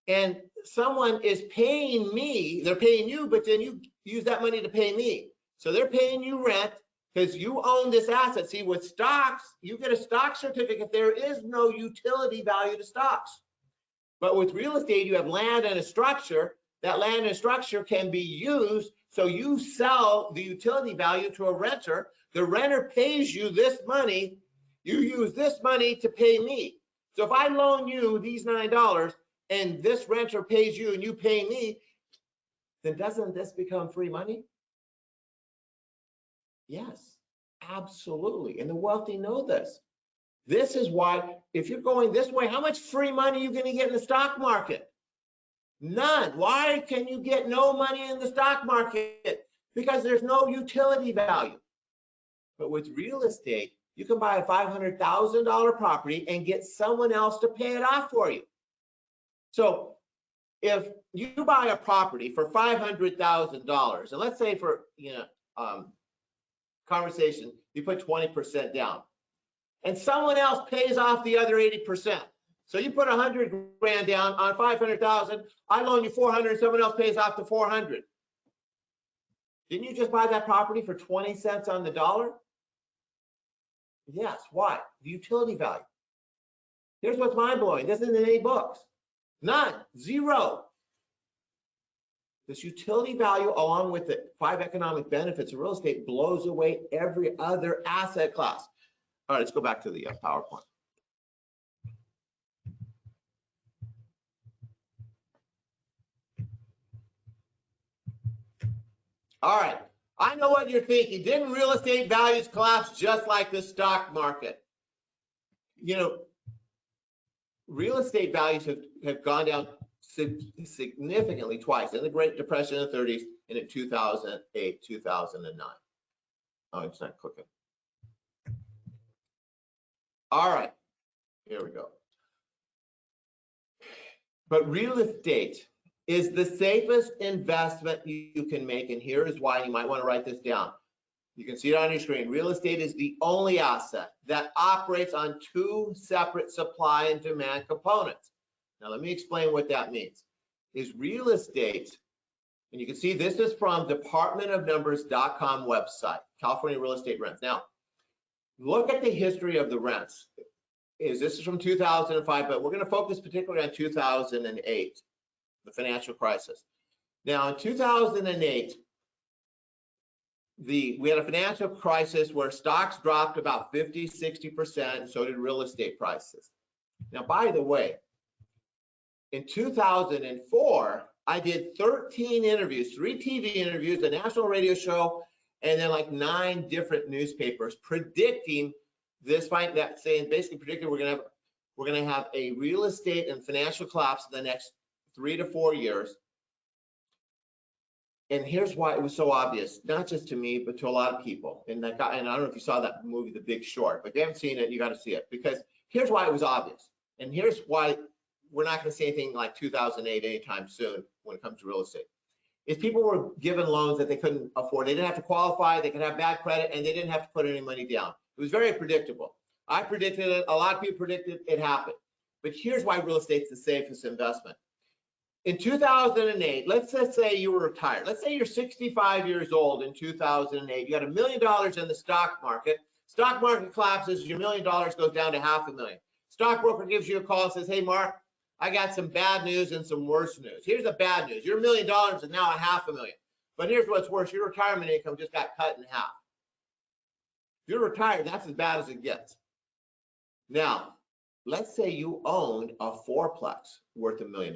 [SPEAKER 2] and someone is paying me, they're paying you, but then you use that money to pay me. So they're paying you rent because you own this asset. See, with stocks, you get a stock certificate. There is no utility value to stocks. But with real estate, you have land and a structure. That land and structure can be used. So you sell the utility value to a renter. The renter pays you this money. You use this money to pay me. So if I loan you these $9 and this renter pays you and you pay me, then doesn't this become free money? Yes, absolutely. And the wealthy know this. This is why, if you're going this way, how much free money are you going to get in the stock market? None. Why can you get no money in the stock market? Because there's no utility value. But with real estate, you can buy a $500,000 property and get someone else to pay it off for you. So if you buy a property for $500,000, and let's say for conversation, you put 20% down, and someone else pays off the other 80%. So you put 100 grand down on 500,000. I loan you 400. Someone else pays off the 400. Didn't you just buy that property for 20 cents on the dollar? Yes. Why? The utility value. Here's what's mind blowing. This isn't in any books. None. Zero. This utility value, along with the 5 economic benefits of real estate, blows away every other asset class. All right, let's go back to the PowerPoint. All right, I know what you're thinking. Didn't real estate values collapse just like the stock market? You know, real estate values have gone down significantly twice, in the Great Depression in the 30s and in 2008, 2009. Oh, it's not clicking. All right, here we go. But real estate is the safest investment you can make, and here is why. You might want to write this down. You can see it on your screen. Real estate is the only asset that operates on two separate supply and demand components. Now, let me explain what that means. Is real estate, and you can see this is from departmentofnumbers.com website, California real estate rents. Now, look at the history of the rents. This is from 2005, but we're going to focus particularly on 2008, the financial crisis. Now, in 2008, we had a financial crisis where stocks dropped about 50, 60%, and so did real estate prices. Now, by the way, in 2004, I did 13 interviews, 3 TV interviews, a national radio show, and then like 9 different newspapers predicting this fight, that saying basically predicting we're gonna have a real estate and financial collapse in the next 3 to 4 years. And here's why it was so obvious, not just to me, but to a lot of people. And I don't know if you saw that movie, The Big Short, but if you haven't seen it, you got to see it, because here's why it was obvious. And here's why we're not going to see anything like 2008 anytime soon when it comes to real estate. Is people were given loans that they couldn't afford. They didn't have to qualify, they could have bad credit, and they didn't have to put any money down. It was very predictable. I predicted it, a lot of people predicted it happened. But here's why real estate's the safest investment. In 2008, let's just say you were retired. Let's say you're 65 years old in 2008. You got $1 million in the stock market. Stock market collapses, your $1 million goes down to $500,000. Stockbroker gives you a call and says, hey, Mark, I got some bad news and some worse news. Here's the bad news. Your $1 million is now $500,000. But here's what's worse. Your retirement income just got cut in half. If you're retired, that's as bad as it gets. Now, let's say you owned a fourplex worth $1 million.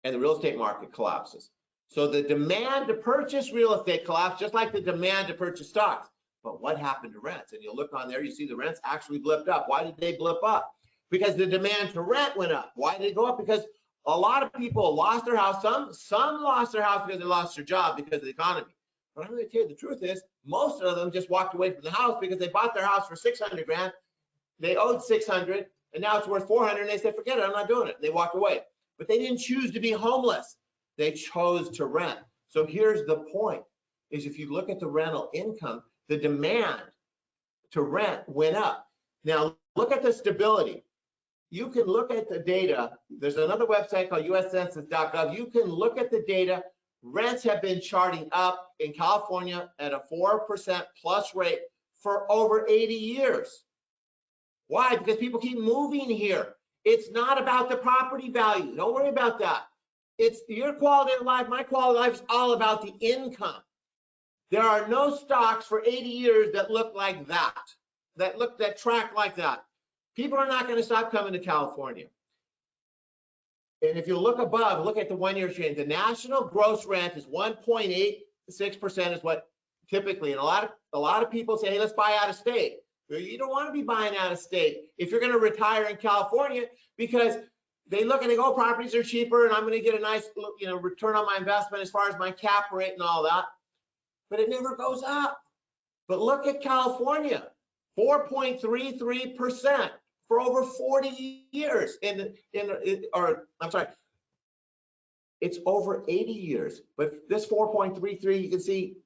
[SPEAKER 2] And the real estate market collapses. So the demand to purchase real estate collapsed, just like the demand to purchase stocks. But what happened to rents? And you'll look on there, you see the rents actually blipped up. Why did they blip up? Because the demand to rent went up. Why did it go up? Because a lot of people lost their house. Some lost their house because they lost their job because of the economy. But I'm going to tell you the truth is, most of them just walked away from the house because they bought their house for $600,000. They owed $600,000, and now it's worth $400,000. And they said, forget it, I'm not doing it. They walked away. But they didn't choose to be homeless. They chose to rent. So here's the point, is if you look at the rental income, the demand to rent went up. Now, look at the stability. You can look at the data. There's another website called uscensus.gov. You can look at the data. Rents have been charting up in California at a 4% plus rate for over 80 years. Why? Because people keep moving here. It's not about the property value. Don't worry about that. It's your quality of life. My quality of life is all about the income. There are no stocks for 80 years that look like that, that track like that. People are not going to stop coming to California. And if you look above, look at the 1-year trend. The national gross rent is 1.86% is what typically, and a lot of people say, hey, let's buy out of state. You don't want to be buying out of state if you're going to retire in California, because they look and they go, oh, properties are cheaper and I'm going to get a nice, return on my investment as far as my cap rate and all that. But it never goes up. But look at California, 4.33% for over 40 years. It's over 80 years. But this 4.33, you can see,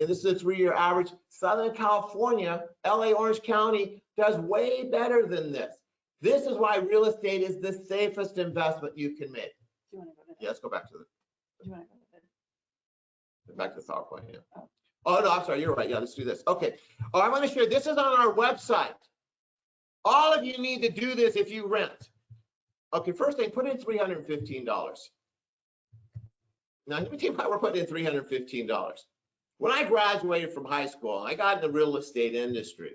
[SPEAKER 2] and this is a 3-year average. Southern California, LA, Orange County does way better than this. This is why real estate is the safest investment you can make.
[SPEAKER 1] Do you want to go to
[SPEAKER 2] Yeah, let's go back to
[SPEAKER 1] Do you want to go to
[SPEAKER 2] back to the PowerPoint. Yeah. Oh no, I'm sorry. You're right. Yeah, let's do this. Okay. Oh, I want to share. This is on our website. All of you need to do this if you rent. Okay. First thing, put in $315. Now, let me tell you why we're putting in $315. When I graduated from high school, I got in the real estate industry.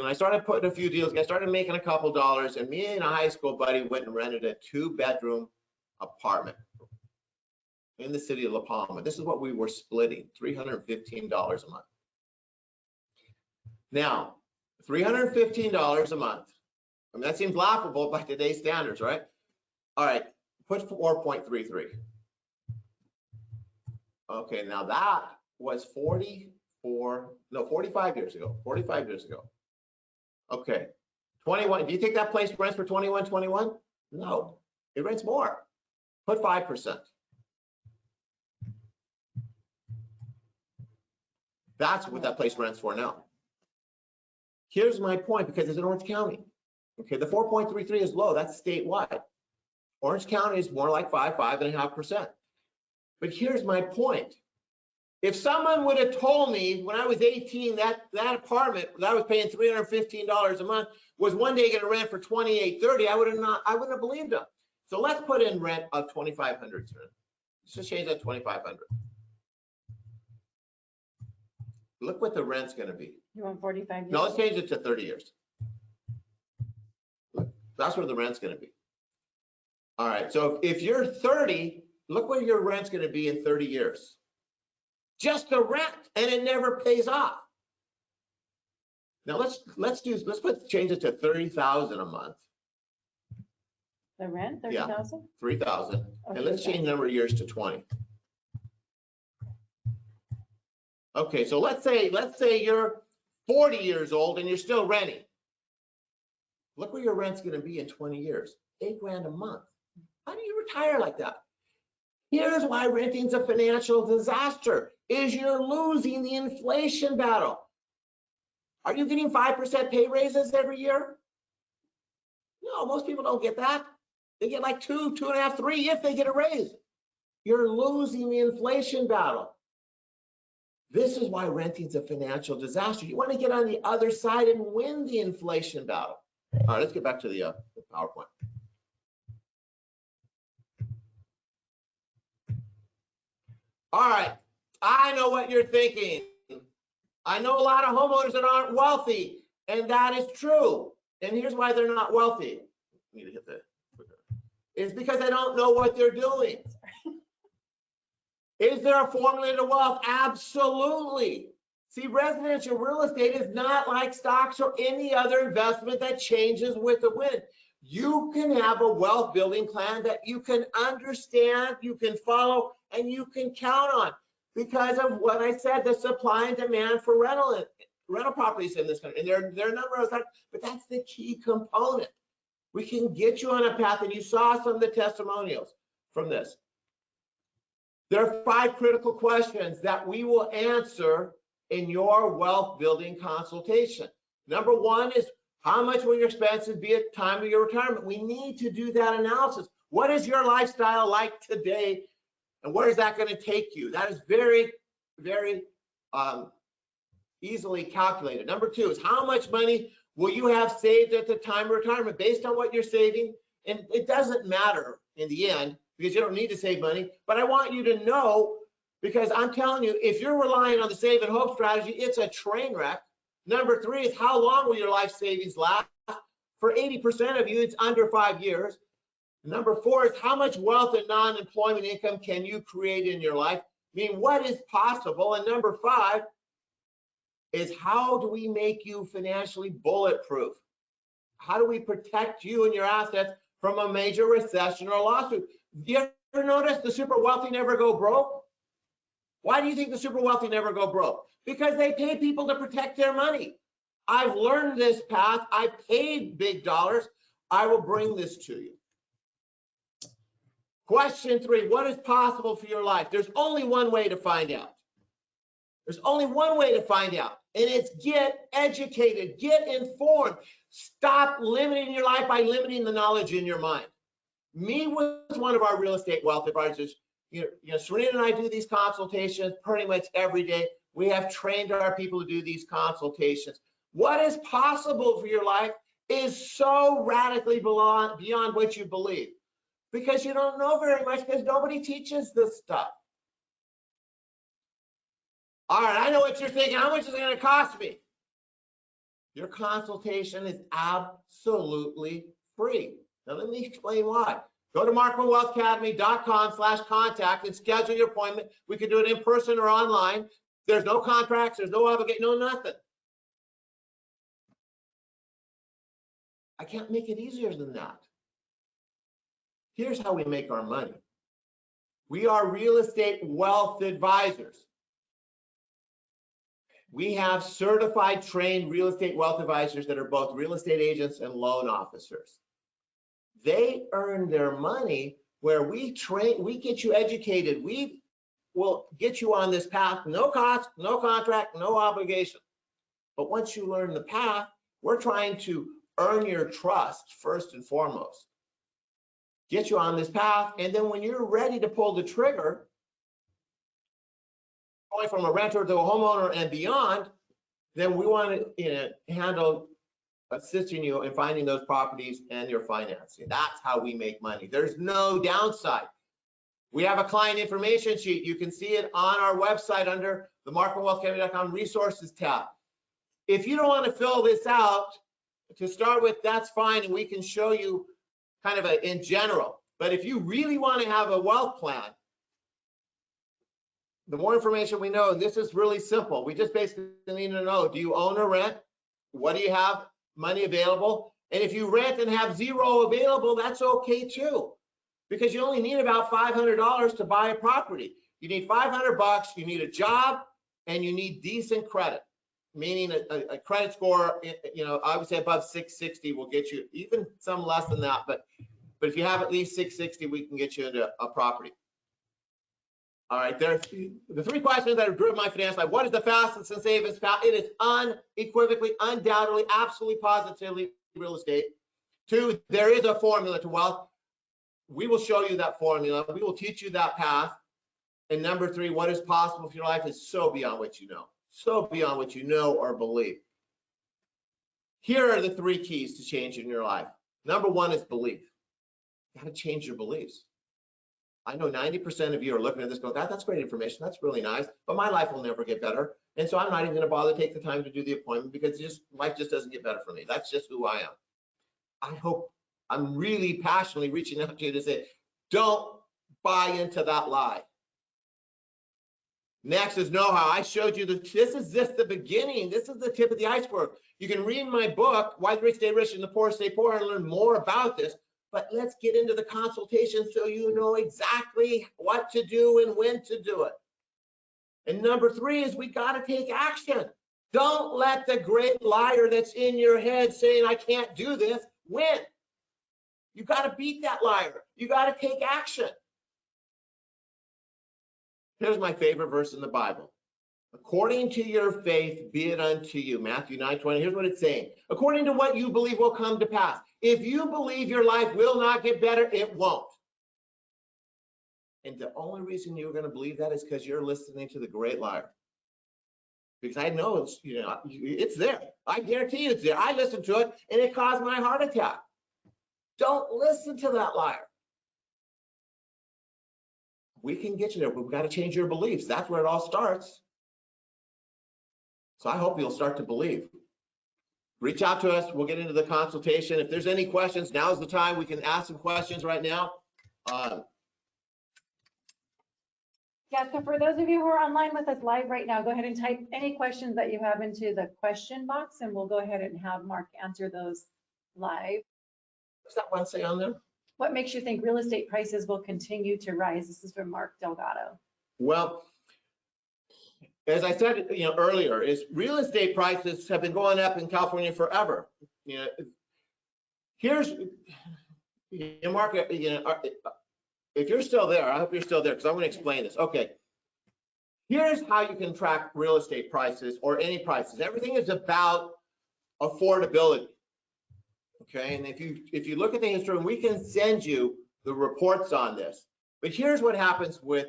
[SPEAKER 2] I started putting a few deals. I started making a couple dollars, and me and a high school buddy went and rented a 2-bedroom apartment in the city of La Palma. This is what we were splitting, $315 a month. Now, $315 a month. I mean, that seems laughable by today's standards, right? All right, put 4.33. Okay, now that was 45 years ago. 45 years ago. Okay, 21. Do you think that place rents for 21? No, it rents more. Put 5%. That's what that place rents for now. Here's my point, because it's in Orange County. Okay, the 4.33 is low, that's statewide. Orange County is more like 5.5%. But here's my point. If someone would have told me when I was 18 that apartment that I was paying $315 a month was one day going to rent for $28.30, I wouldn't have believed them. So let's put in rent of $2,500. Let's just change that to $2,500. Look what the rent's going to be.
[SPEAKER 1] You want 45 years?
[SPEAKER 2] No, let's change it to 30 years. Look, that's where the rent's going to be. All right, so if you're 30, look what your rent's going to be in 30 years. Just the rent, and it never pays off. Now change it to $30,000 a month.
[SPEAKER 1] The rent, 30,000?
[SPEAKER 2] Yeah, 3,000,
[SPEAKER 1] Okay,
[SPEAKER 2] and let's change the number of years to 20. Okay, so let's say you're 40 years old and you're still renting. Look where your rent's going to be in 20 years. $8,000 a month. How do you retire like that? Here's why renting's a financial disaster, is you're losing the inflation battle. Are you getting 5% pay raises every year? No, most people don't get that. They get like 2, 2.5, 3 if they get a raise. You're losing the inflation battle. This is why renting's a financial disaster. You want to get on the other side and win the inflation battle. All right, let's get back to the PowerPoint. All right, I know what you're thinking. I know a lot of homeowners that aren't wealthy, and that is true. And here's why they're not wealthy. I need to hit that. It's because they don't know what they're doing. Is there a formula to wealth? Absolutely. See, residential real estate is not like stocks or any other investment that changes with the wind. You can have a wealth building plan that you can understand, you can follow, and you can count on because of what I said, the supply and demand for rental properties in this country. And there are a number of things, but that's the key component. We can get you on a path, and you saw some of the testimonials from this. There are 5 critical questions that we will answer in your wealth building consultation. Number 1 is, how much will your expenses be at the time of your retirement? We need to do that analysis. What is your lifestyle like today, and where is that going to take you? That is very, very easily calculated. Number 2 is, how much money will you have saved at the time of retirement based on what you're saving? And it doesn't matter in the end because you don't need to save money, but I want you to know, because I'm telling you, if you're relying on the save and hope strategy, it's a train wreck. Number 3 is, how long will your life savings last? For 80% of you, it's under 5 years. Number 4 is, how much wealth and non-employment income can you create in your life? I mean, what is possible? And number 5 is, how do we make you financially bulletproof? How do we protect you and your assets from a major recession or lawsuit? Do you ever notice the super wealthy never go broke? Why do you think the super wealthy never go broke? Because they pay people to protect their money. I've learned this path. I paid big dollars. I will bring this to you. Question 3, what is possible for your life? There's only one way to find out. There's only one way to find out, and it's get educated, get informed. Stop limiting your life by limiting the knowledge in your mind. Me with one of our real estate wealth advisors, you know, Serena and I do these consultations pretty much every day. We have trained our people to do these consultations. What is possible for your life is so radically beyond what you believe, because you don't know very much, because nobody teaches this stuff. All right, I know what you're thinking. How much is it going to cost me? Your consultation is absolutely free. Now, let me explain why. Go to markmanwealthacademy.com/contact and schedule your appointment. We can do it in person or online. There's no contracts, there's no obligation, no nothing. I can't make it easier than that. Here's how we make our money. We are real estate wealth advisors. We have certified, trained real estate wealth advisors that are both real estate agents and loan officers. They earn their money where we train, we get you educated. We will get you on this path, no cost, no contract, no obligation. But once you learn the path, we're trying to earn your trust first and foremost. Get you on this path, and then when you're ready to pull the trigger, going from a renter to a homeowner and beyond, then we want to handle assisting you in finding those properties and your financing. That's how we make money. There's no downside. We have a client information sheet. You can see it on our website under the markandwealthacademy.com resources tab. If you don't want to fill this out to start with, that's fine, and we can show you kind of in general. But if you really want to have a wealth plan, the more information we know, this is really simple. We just basically need to know, do you own or rent? What do you have money available? And if you rent and have zero available, that's okay too, because you only need about $500 to buy a property. You need 500 bucks, you need a job, and you need decent credit, meaning a credit score, I would say above 660 will get you, even some less than that, but if you have at least 660, we can get you into a property. All right, there's the three questions that have driven my finance life. What is the fastest and safest path? It is unequivocally, undoubtedly, absolutely, positively real estate. 2, there is a formula to wealth. We will show you that formula. We will teach you that path. And number 3, what is possible for your life is so beyond what you know. So beyond what you know or believe. Here are the 3 keys to changing your life. Number 1 is belief. You got to change your beliefs. I know 90% of you are looking at this going, that's great information. That's really nice, but my life will never get better. And so I'm not even going to bother to take the time to do the appointment because life just doesn't get better for me. That's just who I am. I hope I'm really passionately reaching out to you to say, don't buy into that lie. Next is know-how. I showed you this is just the beginning. This is the tip of the iceberg. You can read my book, Why the Rich Stay Rich and the Poor Stay Poor, and learn more about this. But let's get into the consultation so you know exactly what to do and when to do it. And number 3 is we got to take action. Don't let the great liar that's in your head saying, I can't do this, win. You got to beat that liar. You got to take action. Here's my favorite verse in the Bible. According to your faith, be it unto you. Matthew 9:20. Here's what it's saying. According to what you believe will come to pass. If you believe your life will not get better, it won't. And the only reason you're going to believe that is because you're listening to the great liar. Because I know it's there. I guarantee you it's there. I listened to it and it caused my heart attack. Don't listen to that liar. We can get you there, but we've got to change your beliefs. That's where it all starts. So I hope you'll start to believe. Reach out to us. We'll get into the consultation. If there's any questions, now's the time. We can ask some questions right now.
[SPEAKER 1] Yeah, so for those of you who are online with us live right now, go ahead and type any questions that you have into the question box, and we'll go ahead and have Mark answer those live.
[SPEAKER 2] What's that one say on there?
[SPEAKER 1] What makes you think real estate prices will continue to rise? This is from Mark Delgado.
[SPEAKER 2] Well, as I said, earlier, is real estate prices have been going up in California forever. Here's, Mark, if you're still there, I hope you're still there because I'm going to explain this. Okay, here's how you can track real estate prices or any prices. Everything is about affordability. Okay, and if you look at the history, and we can send you the reports on this. But here's what happens with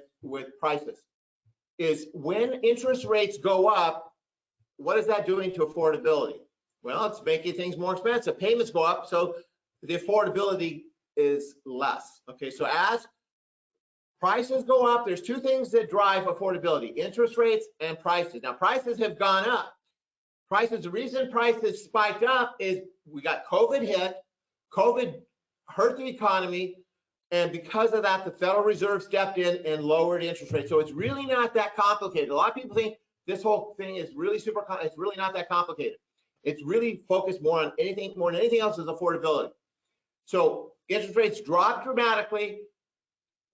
[SPEAKER 2] prices. Is when interest rates go up, what is that doing to affordability? Well, it's making things more expensive. Payments go up, so the affordability is less. Okay, so as prices go up, there's 2 things that drive affordability: interest rates and prices. Now, prices have gone up. The reason prices spiked up is we got COVID hit. COVID hurt the economy. And because of that, the Federal Reserve stepped in and lowered interest rates. So it's really not that complicated. A lot of people think this whole thing is really it's really not that complicated. It's really focused more than anything else is affordability. So interest rates dropped dramatically.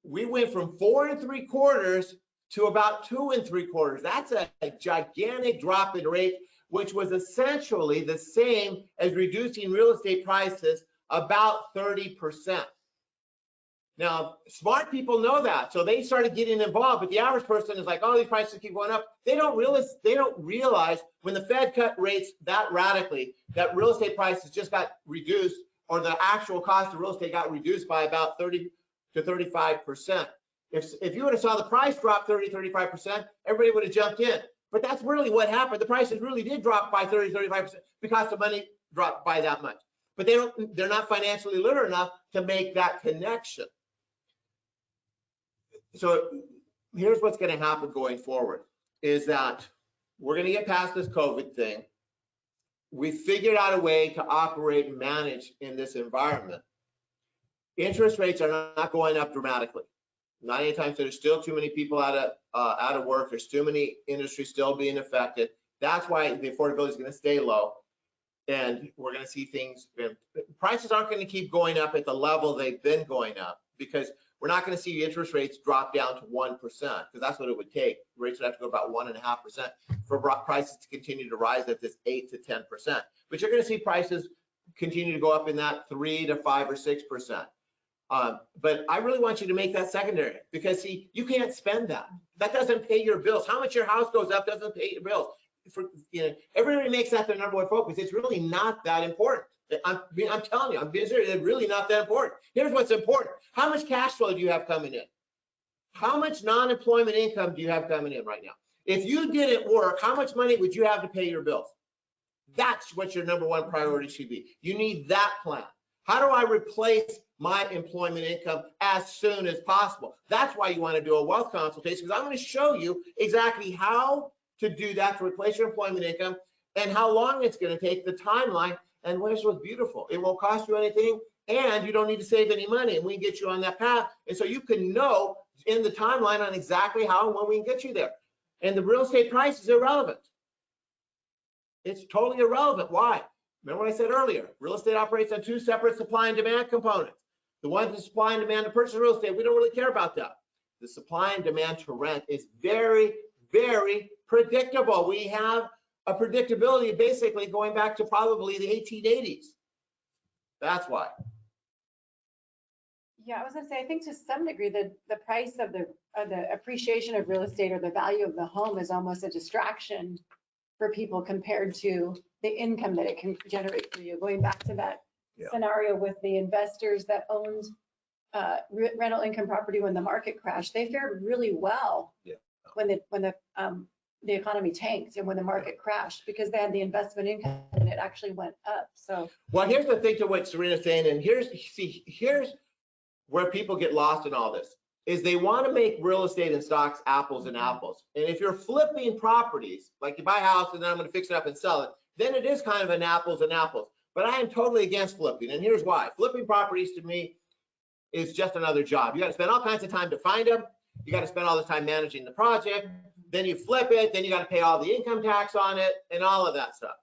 [SPEAKER 2] We went from 4 3/4 to about 2 3/4. That's a gigantic drop in rate, which was essentially the same as reducing real estate prices about 30%. Now, smart people know that, so they started getting involved, but the average person is like, oh, these prices keep going up. They don't realize when the Fed cut rates that radically, that real estate prices just got reduced, or the actual cost of real estate got reduced by about 30 to 35%. If you would have saw the price drop 30, 35%, everybody would have jumped in. But that's really what happened. The prices really did drop by 30, 35% because the money dropped by that much. But they're not financially literate enough to make that connection. So here's what's going to happen going forward is that we're going to get past this COVID thing. We figured out a way to operate and manage in this environment. Interest rates are not going up dramatically. Not anytime soon. There's still too many people out of work. There's too many industries still being affected. That's why the affordability is going to stay low. And we're going to see things, prices aren't going to keep going up at the level they've been going up, because we're not going to see interest rates drop down to 1%, because that's what it would take. Rates would have to go about 1.5% for prices to continue to rise at this 8 to 10%. But you're going to see prices continue to go up in that 3 to 5 or 6%. But I really want you to make that secondary, because see, you can't spend that. That doesn't pay your bills. How much your house goes up doesn't pay your bills. Everybody makes that their number one focus. It's really not that important. I'm telling you, I'm being serious. It's really not that important. Here's what's important. How much cash flow do you have coming in? How much non-employment income do you have coming in right now? If you didn't work, how much money would you have to pay your bills? That's what your number one priority should be. You need that plan. How do I replace my employment income as soon as possible? That's why you want to do a wealth consultation, because I'm going to show you exactly how to do that, to replace your employment income, and how long it's going to take, the timeline. And here's what's beautiful. It won't cost you anything, and you don't need to save any money, and we can get you on that path. And so you can know in the timeline on exactly how and when we can get you there. And the real estate price is irrelevant. It's totally irrelevant. Why? Remember what I said earlier, real estate operates on two separate supply and demand components. The one to supply and demand to purchase real estate, we don't really care about that. The supply and demand to rent is very, very predictable. We have a predictability basically going back to probably the 1880s. That's why.
[SPEAKER 3] Yeah, I was gonna say, I think to some degree the price of the appreciation of real estate or the value of the home is almost a distraction for people compared to the income that it can generate for you. Going back to that scenario with the investors that owned rental income property when the market crashed, they fared really well when the economy tanked and when the market crashed, because they had the investment income and it actually went up. So,
[SPEAKER 2] well, here's the thing to what Serena's saying, and here's where people get lost in all this, is they want to make real estate and stocks apples and apples. And if you're flipping properties, like you buy a house and then I'm going to fix it up and sell it, then it is kind of an apples and apples. But I am totally against flipping, and here's why. Flipping properties to me is just another job. You got to spend all kinds of time to find them. You got to spend all the time managing the project. Then you flip it, then you got to pay all the income tax on it and all of that stuff.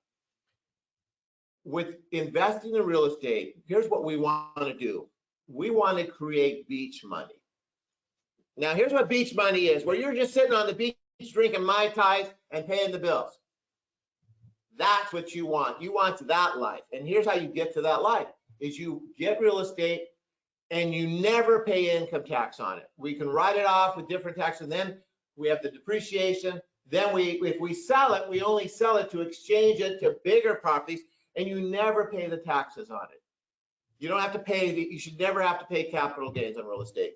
[SPEAKER 2] With investing in real estate, here's what we want to do. We want to create beach money. Now, here's what beach money is, where you're just sitting on the beach drinking Mai Tais and paying the bills. That's what you want. You want that life. And here's how you get to that life, is you get real estate and you never pay income tax on it. We can write it off with different taxes, and then we have the depreciation. Then if we sell it, we only sell it to exchange it to bigger properties, and you never pay the taxes on it. You don't have to pay, you should never have to pay capital gains on real estate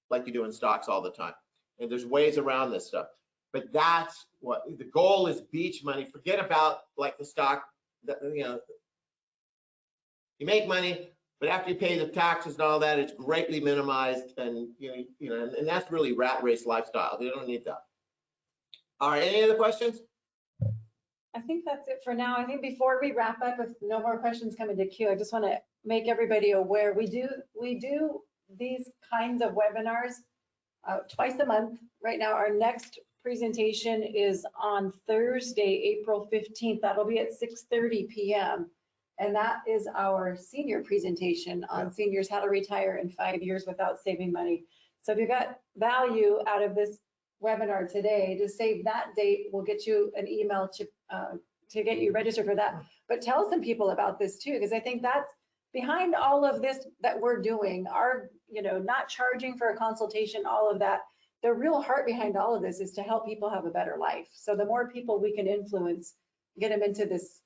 [SPEAKER 2] like you do in stocks all the time. And there's ways around this stuff. But that's what the goal is, beach money. Forget about like the stock, you make money, but after you pay the taxes and all that, it's greatly minimized, and and that's really rat race lifestyle. They don't need that. All right, any other questions?
[SPEAKER 3] I think that's it for now. I think before we wrap up, if no more questions come into queue, I just want to make everybody aware we do these kinds of webinars twice a month. Right now, our next presentation is on Thursday, April 15th. That'll be at 6:30 p.m. And that is our senior presentation on seniors, how to retire in 5 years without saving money. So if you got value out of this webinar today, to save that date, we'll get you an email to get you registered for that. But tell some people about this too, because I think behind all of this that we're doing, our, not charging for a consultation, all of that, the real heart behind all of this is to help people have a better life. So the more people we can influence, get them into this,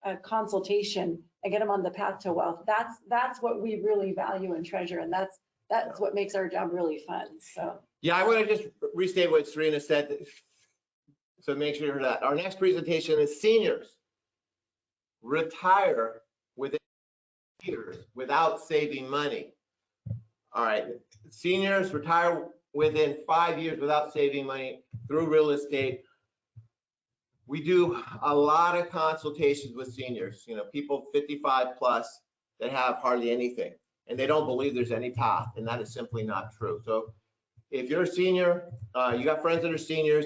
[SPEAKER 3] a consultation and get them on the path to wealth, that's what we really value and treasure. And that's what makes our job really fun. So.
[SPEAKER 2] Yeah, I want to just restate what Serena said. So make sure you heard that. Our next presentation is seniors retire within years without saving money. All right, seniors retire within 5 years without saving money through real estate. We do a lot of consultations with seniors, people 55 plus that have hardly anything, and they don't believe there's any path, and that is simply not true. So if you're a senior, you got friends that are seniors,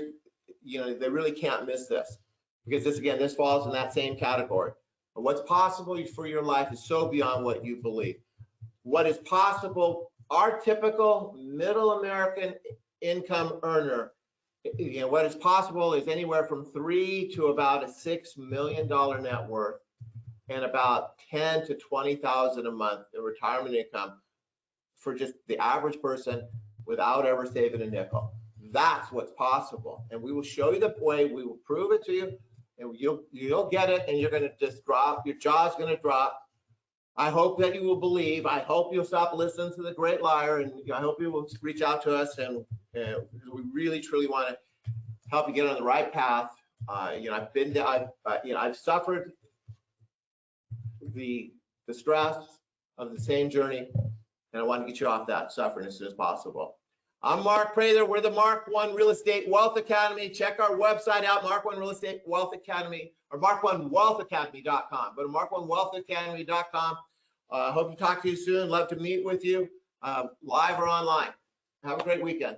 [SPEAKER 2] they really can't miss this, because this falls in that same category. What's possible for your life is so beyond what you believe. What is possible, our typical middle American income earner, what is possible is anywhere from $3 to about a $6 million net worth and about $10,000 to $20,000 a month in retirement income for just the average person without ever saving a nickel. That's what's possible. And we will show you the way, we will prove it to you, and you'll get it, and you're going to just drop, your jaw's going to drop. I hope that you will believe. I hope you'll stop listening to the great liar, and I hope you will reach out to us, and we really truly want to help you get on the right path. I've suffered the stress of the same journey, and I want to get you off that suffering as soon as possible. I'm Mark Prather. We're the Mark One Real Estate Wealth Academy. Check our website out, Mark One Real Estate Wealth Academy, or markonewealthacademy.com. Go to markonewealthacademy.com. Hope to talk to you soon. Love to meet with you, live or online. Have a great weekend.